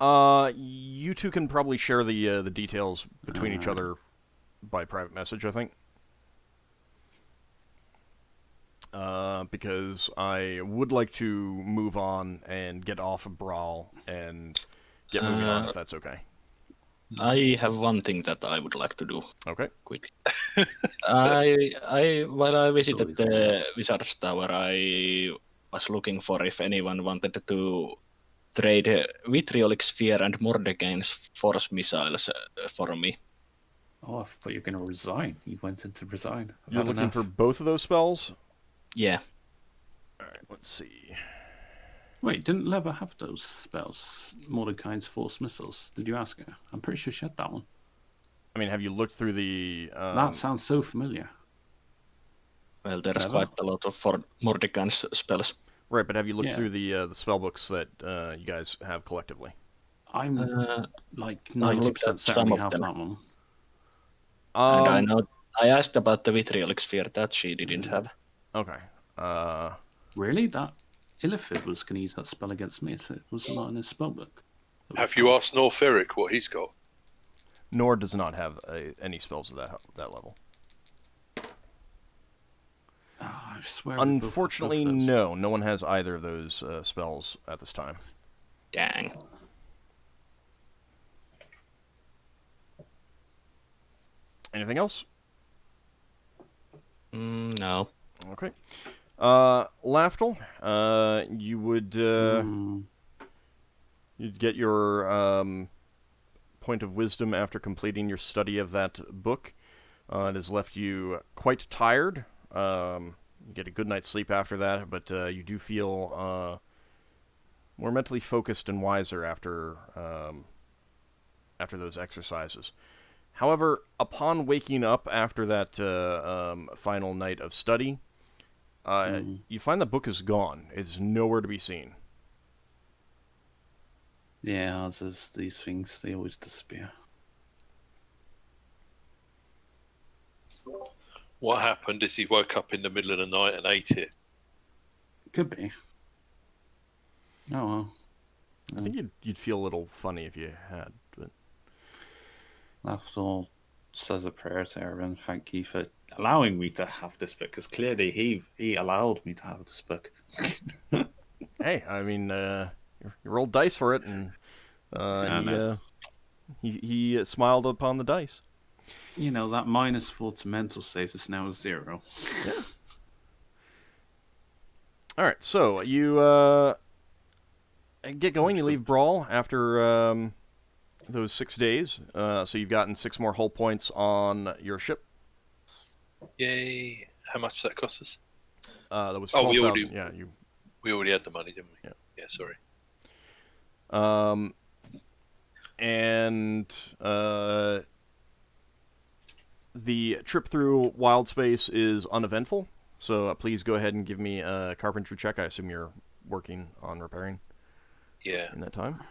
You two can probably share the details between each other by private message, I think. Because I would like to move on and get off of Brawl and get moving on, if that's okay. I have one thing that I would like to do. Okay. Quick. While I visited the Wizard's Tower, I was looking for if anyone wanted to trade Vitriolic Sphere and Mordegain's Force Missiles for me. Oh, I thought you were going to resign. You went in to resign. You're looking for both of those spells? Yeah. Alright, let's see. Wait, didn't Leva have those spells? Mordecai's Force Missiles. Did you ask her? I'm pretty sure she had that one. I mean, have you looked through the... That sounds so familiar. Well, there's quite a lot of Mordegain's spells. Right, but have you looked through the spell books that you guys have collectively? I'm like 90% certain we have that one. And I know I asked about the Vitriolic Sphere that she didn't have. Okay. Really? That Illithid was going to use that spell against me, so it was not in his spellbook. Have you asked Norferic what he's got? Nor does not have any spells of that level. I swear. Unfortunately, no one has either of those spells at this time. Dang. Anything else? No. Okay. Lafdul, you would you'd get your point of wisdom after completing your study of that book. It has left you quite tired. You get a good night's sleep after that, but you do feel more mentally focused and wiser after those exercises. However, upon waking up after that final night of study, you find the book is gone. It's nowhere to be seen. Yeah, as these things, they always disappear. What happened is he woke up in the middle of the night and ate it. Could be. Oh well. I think you'd feel a little funny if you had, but Lafdul says a prayer to her and thank you for allowing me to have this book, because clearly he allowed me to have this book. hey, I mean, you rolled dice for it, and he smiled upon the dice. You know, that -4 to mental save is now 0. Yeah. All right, so you get going. You leave Brawl after those 6 days. So you've gotten 6 more hull points on your ship. Yay! How much does that cost us? That was 12,000. $12,000. Yeah, we already had the money, didn't we? Yeah. Sorry. And the trip through wild space is uneventful. So please go ahead and give me a carpentry check. I assume you're working on repairing. Yeah. In that time.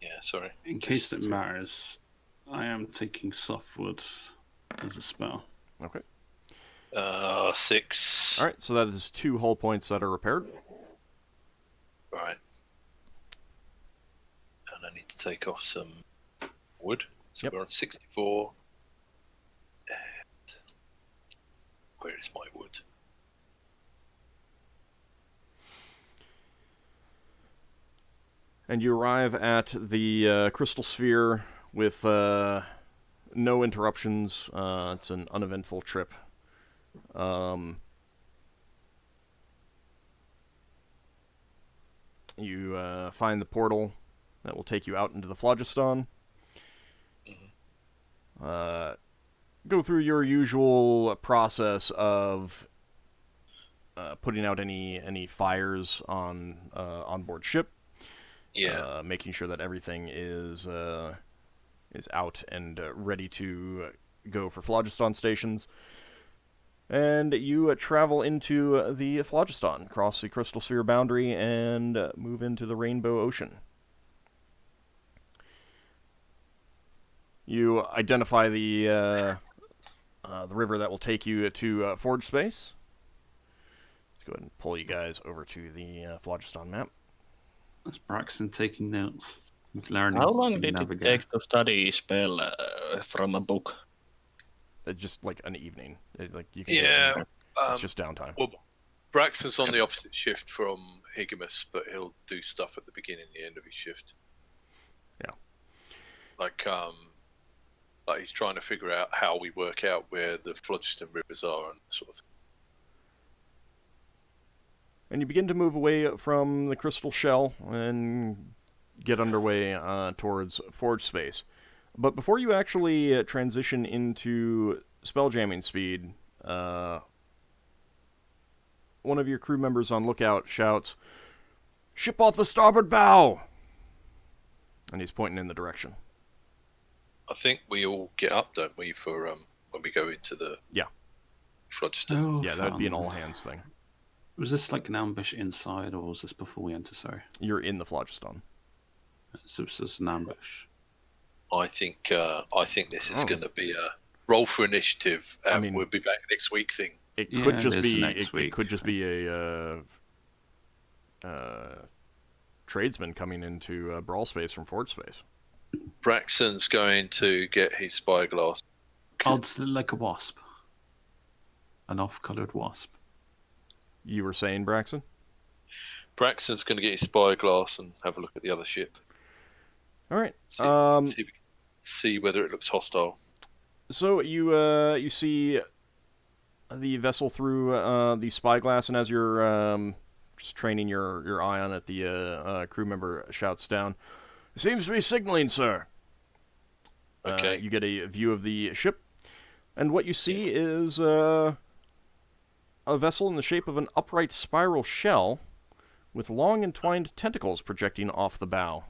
Yeah. Sorry. In case it matters, I am taking softwood as a spell. Okay. 6. All right. So that is 2 hull points that are repaired. Right. And I need to take off some wood. So Yep. we're on 64. And where is my wood? And you arrive at the crystal sphere with no interruptions. It's an uneventful trip. You find the portal that will take you out into the phlogiston. Go through your usual process of putting out any fires on board ship. Yeah. Making sure that everything is out and ready to go for phlogiston stations. And you travel into the phlogiston, cross the crystal sphere boundary, and move into the Rainbow Ocean. You identify the river that will take you to Forge Space. Let's go ahead and pull you guys over to the phlogiston map. That's Braxon taking notes. He's learning. How long did navigate. it take to study spell from a book? Just like an evening. You can Yeah. it's just downtime. Well, Braxton's on the opposite shift from Higamus, but he'll do stuff at the beginning and the end of his shift. Yeah. Like he's trying to figure out how we work out where the phlogiston rivers are and sort of thing. And you begin to move away from the crystal shell and get underway towards Forge Space. But before you actually transition into spelljamming speed, one of your crew members on lookout shouts, "Ship off the starboard bow!" And he's pointing in the direction. I think we all get up, don't we, for when we go into the phlogiston? Oh, Yeah, that would be an fun. all-hands thing. Was this like an ambush inside, or was this before we enter? Sorry. You're in the phlogiston. So this is an ambush. I think this is going to be a roll for initiative, and I mean- we'll be back next week thing. It Yeah, could it just is be next it week. could just be a tradesman coming into brawl space from Forge Space. Braxton's going to get his spyglass. Odds like a wasp. An off-coloured wasp. You were saying, Braxon? Braxton's going to get his spyglass and have a look at the other ship. All right. See whether it looks hostile. So you see the vessel through the spyglass, and as you're just training your eye on it, the crew member shouts down, "It seems to be signaling, sir." Okay. You get a view of the ship, and what you see is a vessel in the shape of an upright spiral shell with long entwined tentacles projecting off the bow.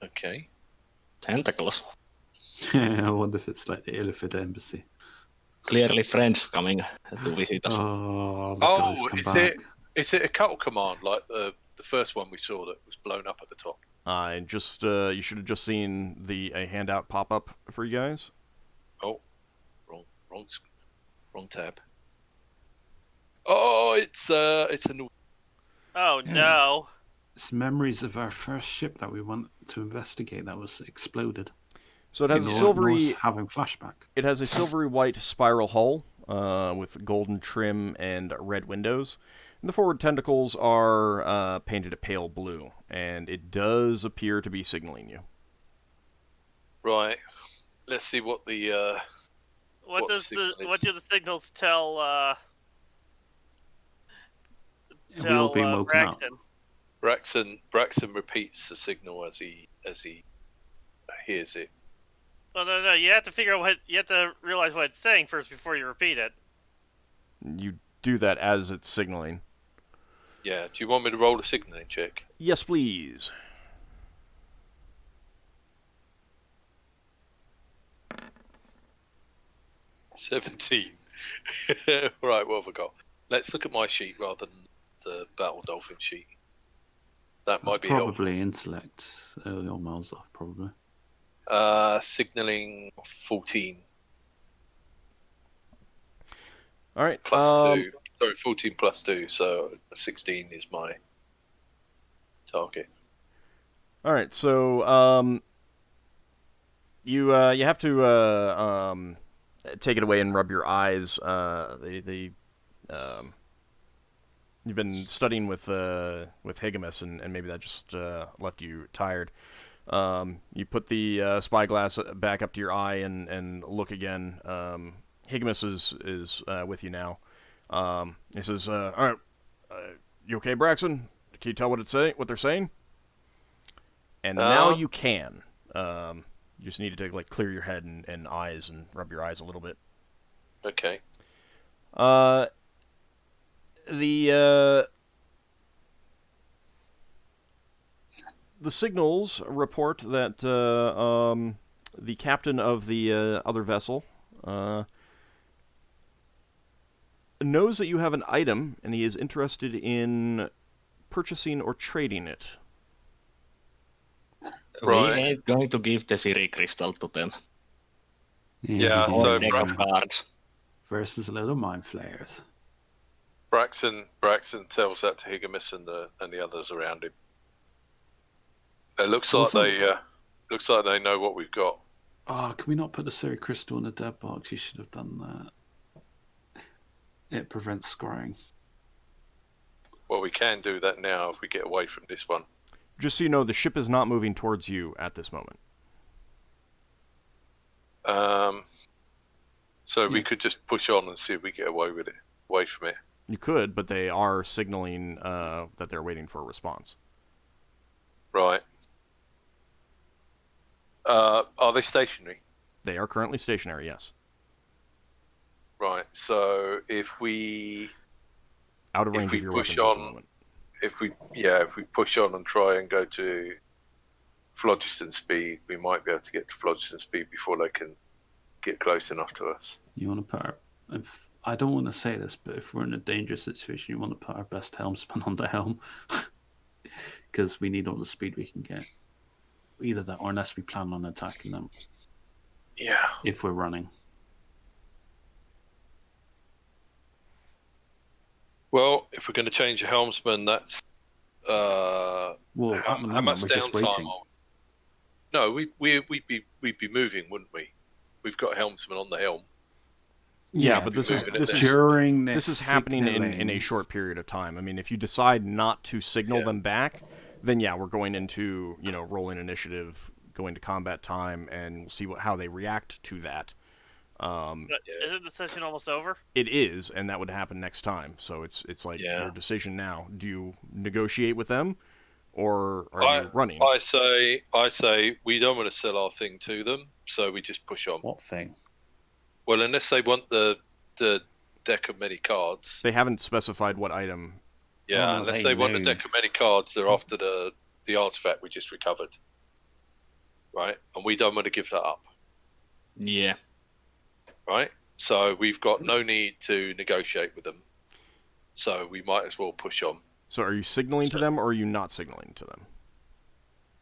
Okay. Tentacles. I wonder if it's like the Elephant Embassy. Clearly friends coming to visit us. Oh, the guys come back. Is it a cuttle command like the first one we saw that was blown up at the top? And just you should have just seen a handout pop up for you guys. Oh, wrong tab. Oh, it's a new. Oh Yeah. no! It's memories of our first ship that we went to investigate that was exploded. So it has a Norse silvery. having flashback. It has a silvery white spiral hull with golden trim and red windows. And the forward tentacles are painted a pale blue, and it does appear to be signaling you. Right. Let's see what the. What do the signals tell? We've all been woken up. Braxton? Braxon repeats the signal as he hears it. Well, no. You have to figure out you have to realize what it's saying first before you repeat it. You do that as it's signaling. Yeah. Do you want me to roll a signaling check? Yes, please. $17. Right, what have I got? Let's look at my sheet rather than the Battle Dolphin sheet. That might be helpful. Probably intellect. You're miles off, probably. Signaling 14 All right. plus 2. Sorry, 14 plus 2, so 16 is my target. All right. So you have to take it away and rub your eyes. You've been studying with Higamus, and maybe that just left you tired. You put the spyglass back up to your eye and look again. Higamus is with you now. He says, "All right, you okay, Braxon? Can you tell what they're saying?" And now you can. You just need to clear your head and eyes and rub your eyes a little bit. Okay. The signals report that the captain of the other vessel knows that you have an item, and he is interested in purchasing or trading it. Right. We ain't going to give the Siri crystal to them. Yeah, Or so deck of cards. versus little mind flayers. Braxon tells that to Higamus and the others around him. It looks like they know what we've got. Oh, can we not put the Siri crystal in the dead box? You should have done that. It prevents scrying. Well, we can do that now if we get away from this one. Just so you know, the ship is not moving towards you at this moment. So we could just push on and see if we get away from it. You could, but they are signaling that they're waiting for a response. Right. Are they stationary? They are currently stationary, yes. Right. So if we Out of range of your weapons at the moment. if we push on and try and go to phlogiston speed, we might be able to get to phlogiston speed before they can get close enough to us. You want to put I don't want to say this, but if we're in a dangerous situation, you want to put our best helmsman on the helm. Because we need all the speed we can get. Either that or unless we plan on attacking them. Yeah. If we're running. Well, if we're going to change a helmsman, that's Well, how much we're just downtime? waiting. No, we'd be moving, wouldn't we? We've got a helmsman on the helm. Yeah, but this is during this is happening in a short period of time. I mean, if you decide not to signal them back, then yeah, we're going into rolling initiative, going to combat time, and we'll see how they react to that. Isn't the session almost over? It is, and that would happen next time. So it's like your decision now. Do you negotiate with them, or are you running? I say we don't want to sell our thing to them, so we just push on. What thing? Well, unless they want the deck of many cards. They haven't specified what item. Yeah, Oh, no, unless they they want a know. deck of many cards, they're after the artifact we just recovered. Right? And we don't want to give that up. Yeah. Right? So we've got no need to negotiate with them. So we might as well push on. So are you signaling to them, or are you not signaling to them?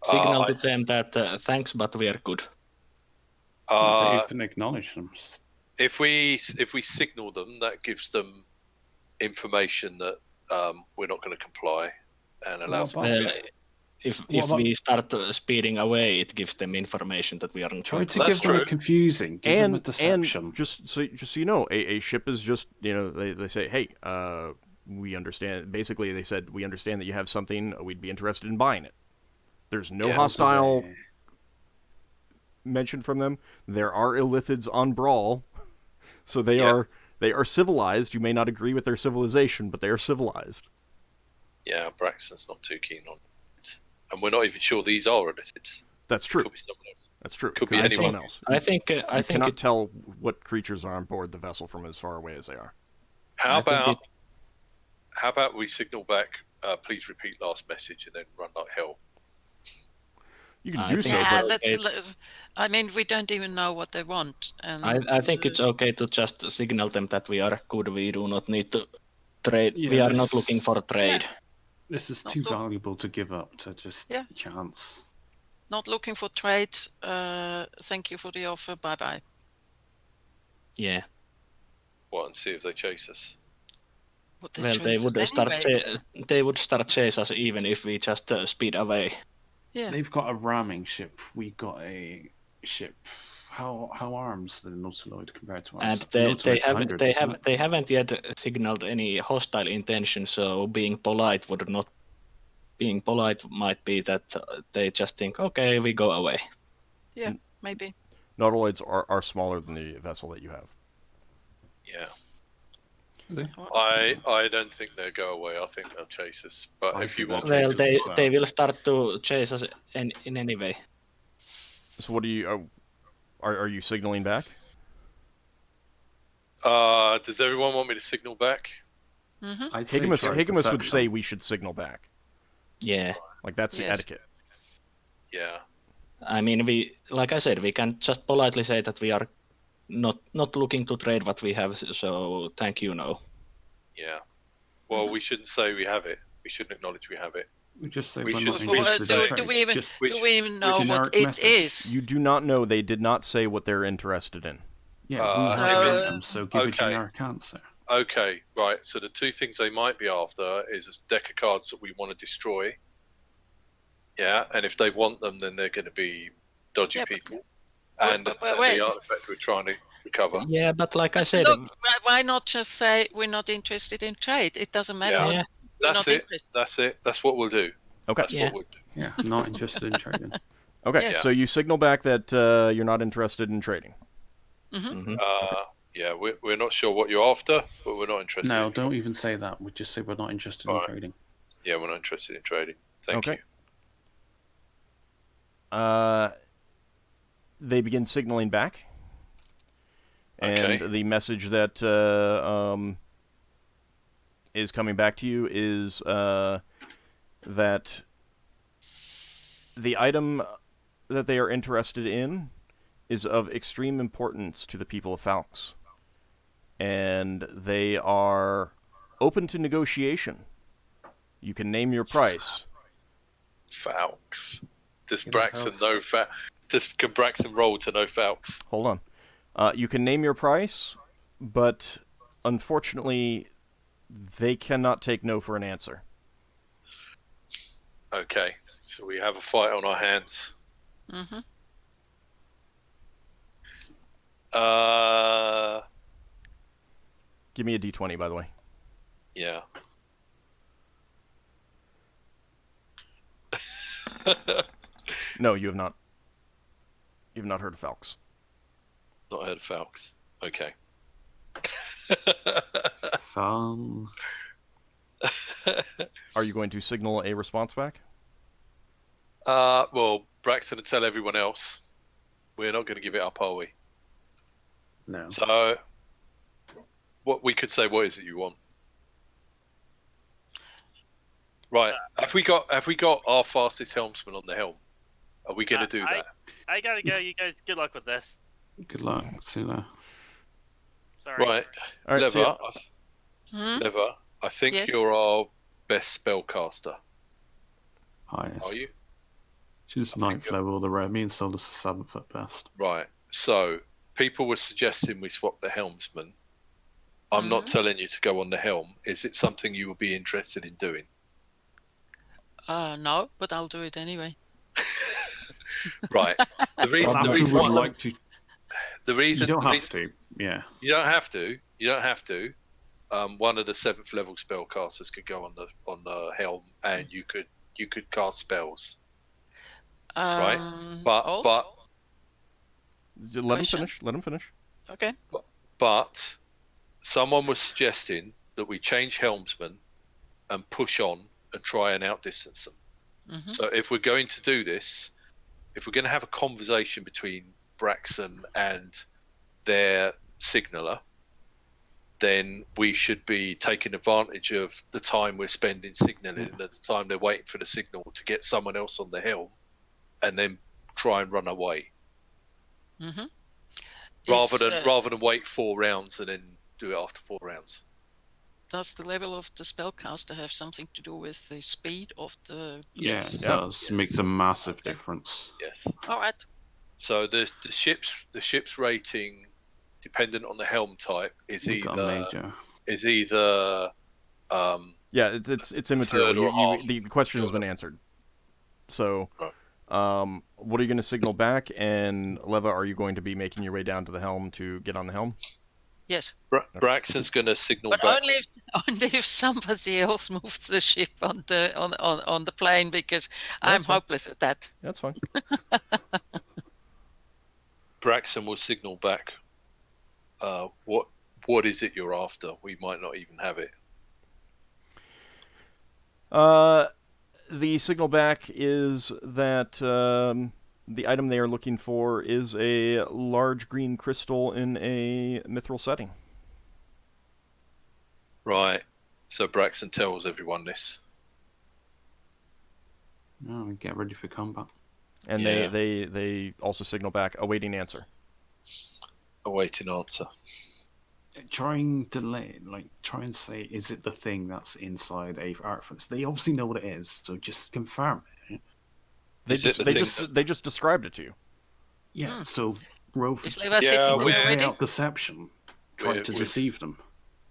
Signal I to s- them that thanks, but we are good. They even acknowledge them. If we signal them, that gives them information that we're not going to comply, and allows them to Well, react. if What about- we start speeding away, it gives them information that we aren't. Try to That's give them true. a confusing, give them a And deception. just so you know, a ship is just, you know, they say, hey, we understand. Basically, they said, we understand that you have something. We'd be interested in buying it. There's no Yeah. hostile mention from them. There are illithids on Brawl, so they Yeah. are civilized. You may not agree with their civilization, but they are civilized. Yeah, Braxton's not too keen on it, and we're not even sure these are illithids. That's true. Could be someone else. That's true. Could be Could anyone someone else. I think You I think cannot it, tell what creatures are on board the vessel from as far away as they are. How I think about we signal back? Please repeat last message, and then run like hell. You can I do think so, Yeah, but it- I mean, we don't even know what they want. And I think it's okay to just signal them that we are good. We do not need to trade. Yeah, we are this- not looking for a trade. This is Not too look- valuable to give up to just Yeah. chance. not looking for trade. Thank you for the offer. Bye bye. Yeah. What, and see if they chase us? Would Well, they chase would us start. anyway? They would start chase us even if we just speed away. Yeah. They've got a ramming ship. We got a ship. How arms the Nautiloid compared to us? And The Nautiloid's 100, isn't it? they haven't yet signaled any hostile intention. So being polite would not. Being polite might be that they just think, okay, we go away. Yeah. Maybe. nautiloids are smaller than the vessel that you have. Yeah. They- I don't think they'll go away. I think they'll chase us. But I if you think want, they'll Well, chase us as well. they will start to chase us in any way. So what do you are you signaling back? does everyone want me to signal back? Mm-hmm. I'd say Higamus try would say deception. we should signal back. Yeah. Like that's the Yes. etiquette. Yeah. I mean, like I said, we can just politely say that we are not looking to trade what we have. So thank you, no. Yeah. Well, we shouldn't say we have it. We shouldn't acknowledge we have it. We just say We we're should- not we should interested say- in do trade. we even Just- do we even know generic what it message. is? You do not know. They did not say what they're interested in. yeah, Uh, we if have it- them, so give a okay. generic answer. Okay, right. So the two things they might be after is a deck of cards that we want to destroy. Yeah, and if they want them, then they're going to be dodgy Yeah, but- people. But- And but the wait. artifact we're trying to recover. Yeah, but like I said, Look, why not just say we're not interested in trade? It doesn't matter Yeah. what. Yeah. We're That's not it. interested. That's it. That's what we'll do. Okay. That's Yeah. what we'll do. Yeah, not interested in trading. Okay. Yeah. So you signal back that you're not interested in trading. Mm-hmm. Mhm. Yeah, we're not sure what you're after, but we're not interested. No, in don't even say that. We just say we're not interested in Alright. trading. Yeah, we're not interested in trading. Thank Okay. you. They begin signaling back, and Okay. the message that is coming back to you is that the item that they are interested in is of extreme importance to the people of Falx, and they are open to negotiation. You can name your price. Falx. Does Get a Braxon Falx. know can Braxon roll to know Falx? Hold on. You can name your price, but unfortunately, they cannot take no for an answer. Okay, so we have a fight on our hands. Mm-hmm. Give me a d20, by the way. Yeah. No, you have not. You've not heard of Falx. Not heard of Falx. Okay. Fun. Are you going to signal a response back? Well, Braxton will tell everyone else. We're not going to give it up, are we? No. So, what we could say, what is it you want? Right. Have we got our fastest helmsman on the helm? Are we going to do that? I gotta go. You guys, good luck with this. Good luck. See you there. Sorry. Right. All right, Lever, Hmm? Lever, I think Yes? you're our best spellcaster. Highest. Are you? She's I think 9th you're- level. The red. Me and Solas are 7th at best. Right. So people were suggesting we swap the helmsman. I'm not telling you to go on the helm. Is it something you would be interested in doing? No, but I'll do it anyway. Right. The reason I would why, like to. the reason You don't the have reason- to. Yeah. You don't have to. You don't have to. One of the 7th level spellcasters could go on the helm, and you could cast spells. Right. But Ulf? but Let him Question? finish. Let him finish. Okay. but someone was suggesting that we change helmsman and push on and try and outdistance them. Mhm. So if we're going to do this, if we're going to have a conversation between Braxon and their signaler, then we should be taking advantage of the time we're spending signaling and at the time they're waiting for the signal to get someone else on the helm and then try and run away. Mm-hmm. Rather than wait 4 rounds and then do it after 4 rounds. Does the level of the spellcaster have something to do with the speed of the? Yeah, Yes. it Yeah. does. It makes a massive difference. Yes. All right. So the ship's rating, dependent on the helm type, is We've got a major. yeah, it's immaterial. third or half. The question has been answered. So, what are you going to signal back? And Leva, are you going to be making your way down to the helm to get on the helm? Yes, Braxton's going to signal but back. only if somebody else moves the ship on the plane, because I'm fine. hopeless at that. That's fine. Braxton will signal back. What is it you're after? We might not even have it. The signal back is that the item they are looking for is a large green crystal in a mithril setting. Right. So Braxton tells everyone this. No, get ready for combat. And Yeah. they also signal back, awaiting answer. Awaiting answer. Try and say, is it the thing that's inside a artifice? They obviously know what it is, so just confirm it. They Is it just the they thing just they just described it to you. Yeah, so roll Is for Leva sitting Yeah, there play already? out deception. Try We're- to we're- deceive them.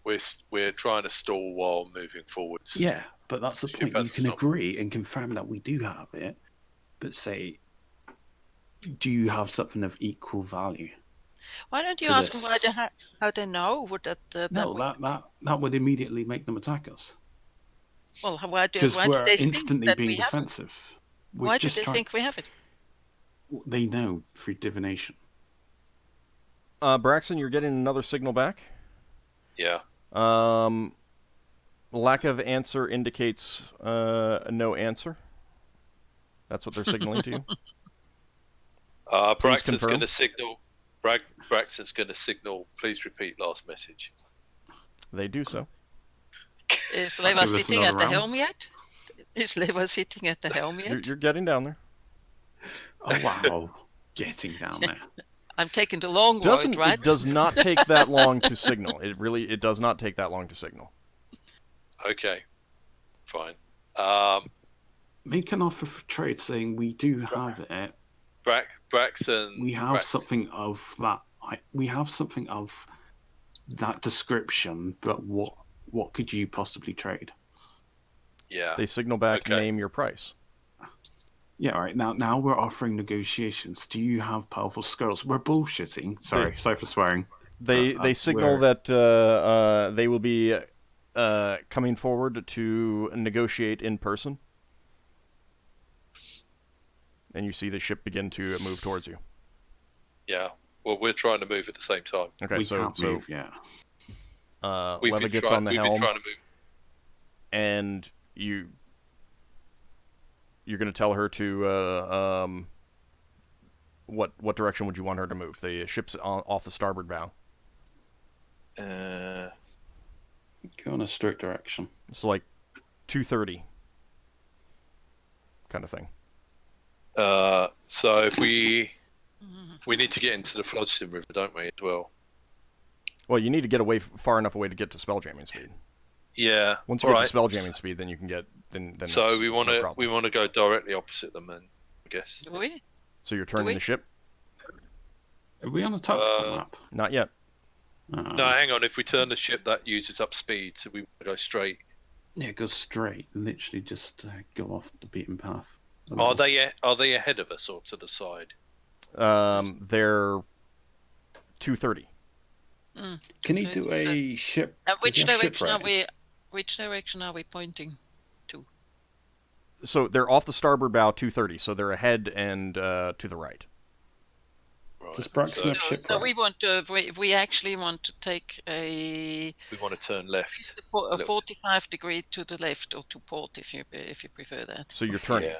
We're trying to stall while moving forwards. Yeah, but that's the Ship point. You hasn't can stopped. agree and confirm that we do have it, but say, do you have something of equal value? Why don't you to ask them this? how they know? Would that No, that would immediately make them attack us. well, why do Because we're they think instantly that being we have it? defensive. We're Why do just they trying- think we have it? They know through divination. Braxton, you're getting another signal back. Yeah. Lack of answer indicates no answer. That's what they're signaling to you. Braxton's confirm. going to signal. Braxton's going to signal. Please repeat last message. They do so. Is Give Leva us sitting another at the round. helm yet? Is Leva sitting at the helm yet? You're getting down there. Oh wow, getting down there. I'm taking the long road, right? It does not take that long to signal. It does not take that long to signal. Okay. Fine. Make an offer for trade, saying we do have it. Braxton. We have something of that. We have something of that description, but what could you possibly trade? Yeah. They signal back, Okay. name your price. Yeah, all right. Now we're offering negotiations. Do you have powerful skills? We're bullshitting. Sorry for swearing. They signal that they will be coming forward to negotiate in person. And you see the ship begin to move towards you. Yeah. Well, we're trying to move at the same time. Okay, we so can't move. Yeah. Leva gets on the We've helm, been trying to move. and you're going to tell her to what direction would you want her to move? The ship's off the starboard bow. Go in a straight direction. It's like 230 kind of thing. So if we need to get into the Floodstone River, don't we, as well? Well, you need to get away far enough away to get to spelljamming speed. Yeah. Once you get to spelljamming speed, then you can get. Then so we want no to go directly opposite them, then, I guess. Do we? So you're turning the ship? Are we on a tactical map? Not yet. No, hang on. If we turn the ship, that uses up speed, so we go straight. Yeah, go straight. Literally just go off the beaten path. Are they ahead of us or to the side? They're 230. Can he do a ship? Which does he have direction are shipwreck? Which direction are we pointing to? So they're off the starboard bow 230, so they're ahead and to the right. Right. Does Braxon have shipwreck? So we want to. We actually want to take a. We want to turn left. A 45 degree to the left or to port, if you prefer that. So you're turning. Yeah.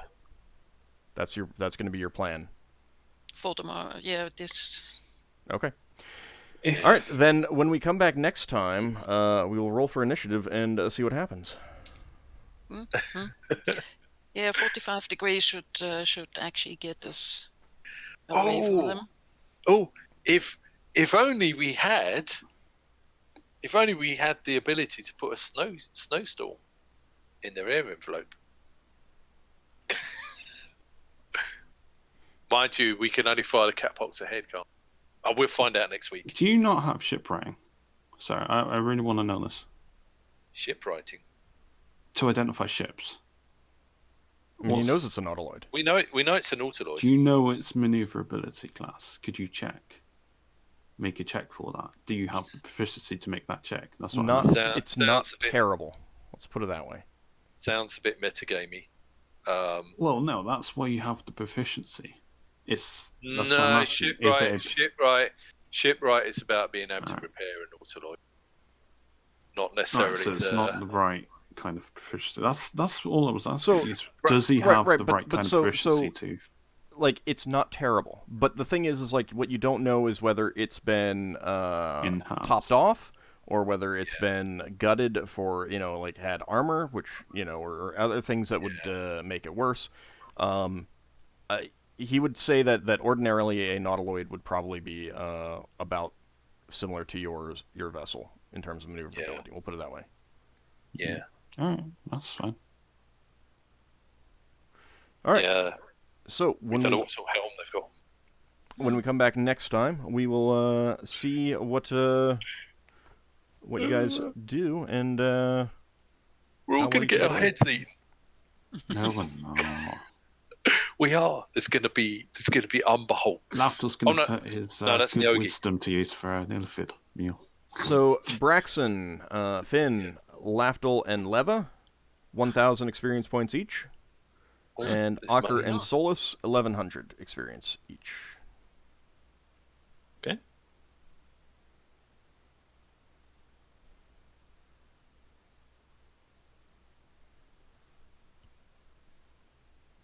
That's going to be your plan. For tomorrow, yeah. This. Okay. All right, then when we come back next time, we will roll for initiative and see what happens. Yeah, 45 degrees should actually get us away from them. Oh, if only we had the ability to put a snowstorm in their air envelope. Mind you, we can only fire the catapults ahead, can't we? We'll find out next week. Do you not have shipwriting? Sorry, I really want to know this. Shipwriting. To identify ships. I mean, he knows it's a nautiloid. We know it's a nautiloid. Do you know its maneuverability class? Could you check? Make a check for that. Do you have the proficiency to make that check? That's what It's not terrible. Let's put it that way. Sounds a bit metagamey. Well, no, that's why you have the proficiency. Shipwright is about being able to repair an nautiloid, not necessarily. So it's not the right kind of proficiency. That's all I was asking. Does he have the right kind of proficiency to? Like, it's not terrible, but the thing is like what you don't know is whether it's been topped off or whether it's been gutted for like had armor, which or other things that would make it worse. He would say that ordinarily a nautiloid would probably be about similar to your vessel in terms of maneuverability. We'll put it that way. Yeah. All right, that's fine. All right. Yeah. So we don't know what sort of helm they've got. When we come back next time, we will see what you guys do, and we're all going to get our heads eaten. No, we're not. We are. There's going to be Umberhulks. Lafdul's going to put his that's good Yogi. wisdom to use for an Ilfid meal. So Braxon, Finn, Lafdul, and Leva, 1,000 experience points each. And Ockar and Solas, 1,100 experience each. Okay.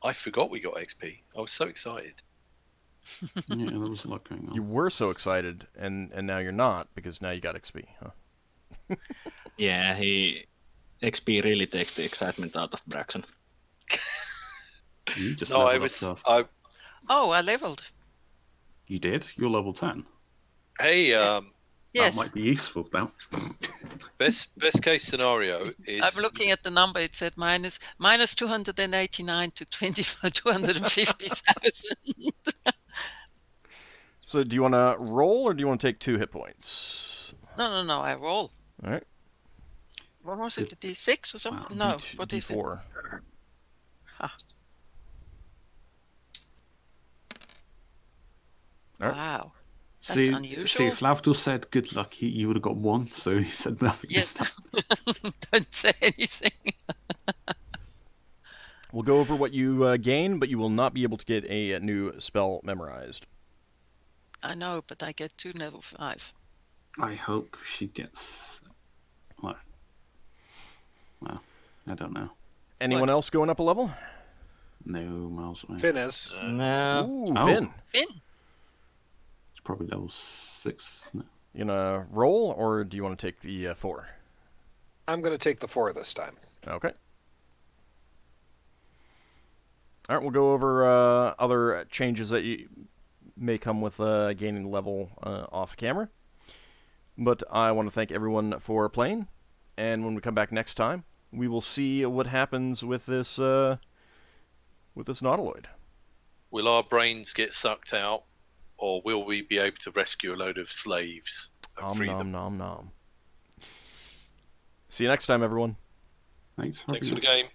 I forgot we got XP. I was so excited. Yeah, there was a lot going on. You were so excited, and now you're not, because now you got XP, huh? Yeah, XP really takes the excitement out of Braxon. You just I leveled. You did? You're level 10. Hey, yes. That might be useful now. best case scenario is... I'm looking at the number. It said minus 289 to 250,000. So do you want to roll, or do you want to take 2 hit points? No, I roll. All right. What was it, a D6 or something? No, what is it? D4. Huh. All right. Wow. That's unusual. See, if Lavdul said good luck, you would have got 1, so he said nothing. Yes. Don't say anything. We'll go over what you gain, but you will not be able to get a new spell memorized. I know, but I get 2 level 5. I hope she gets... Well, I don't know. Anyone else going up a level? No, miles away. Finn is. No. Ooh, Finn. Finn? It's probably level 6. No. You gonna roll, or do you want to take the 4? I'm going to take the 4 this time. Okay. All right, we'll go over other changes that may come with gaining level off camera. But I want to thank everyone for playing, and when we come back next time, we will see what happens with this Nautiloid. Will our brains get sucked out, or will we be able to rescue a load of slaves and free them? Nom nom. See you next time, everyone. Thanks. Thanks for the game.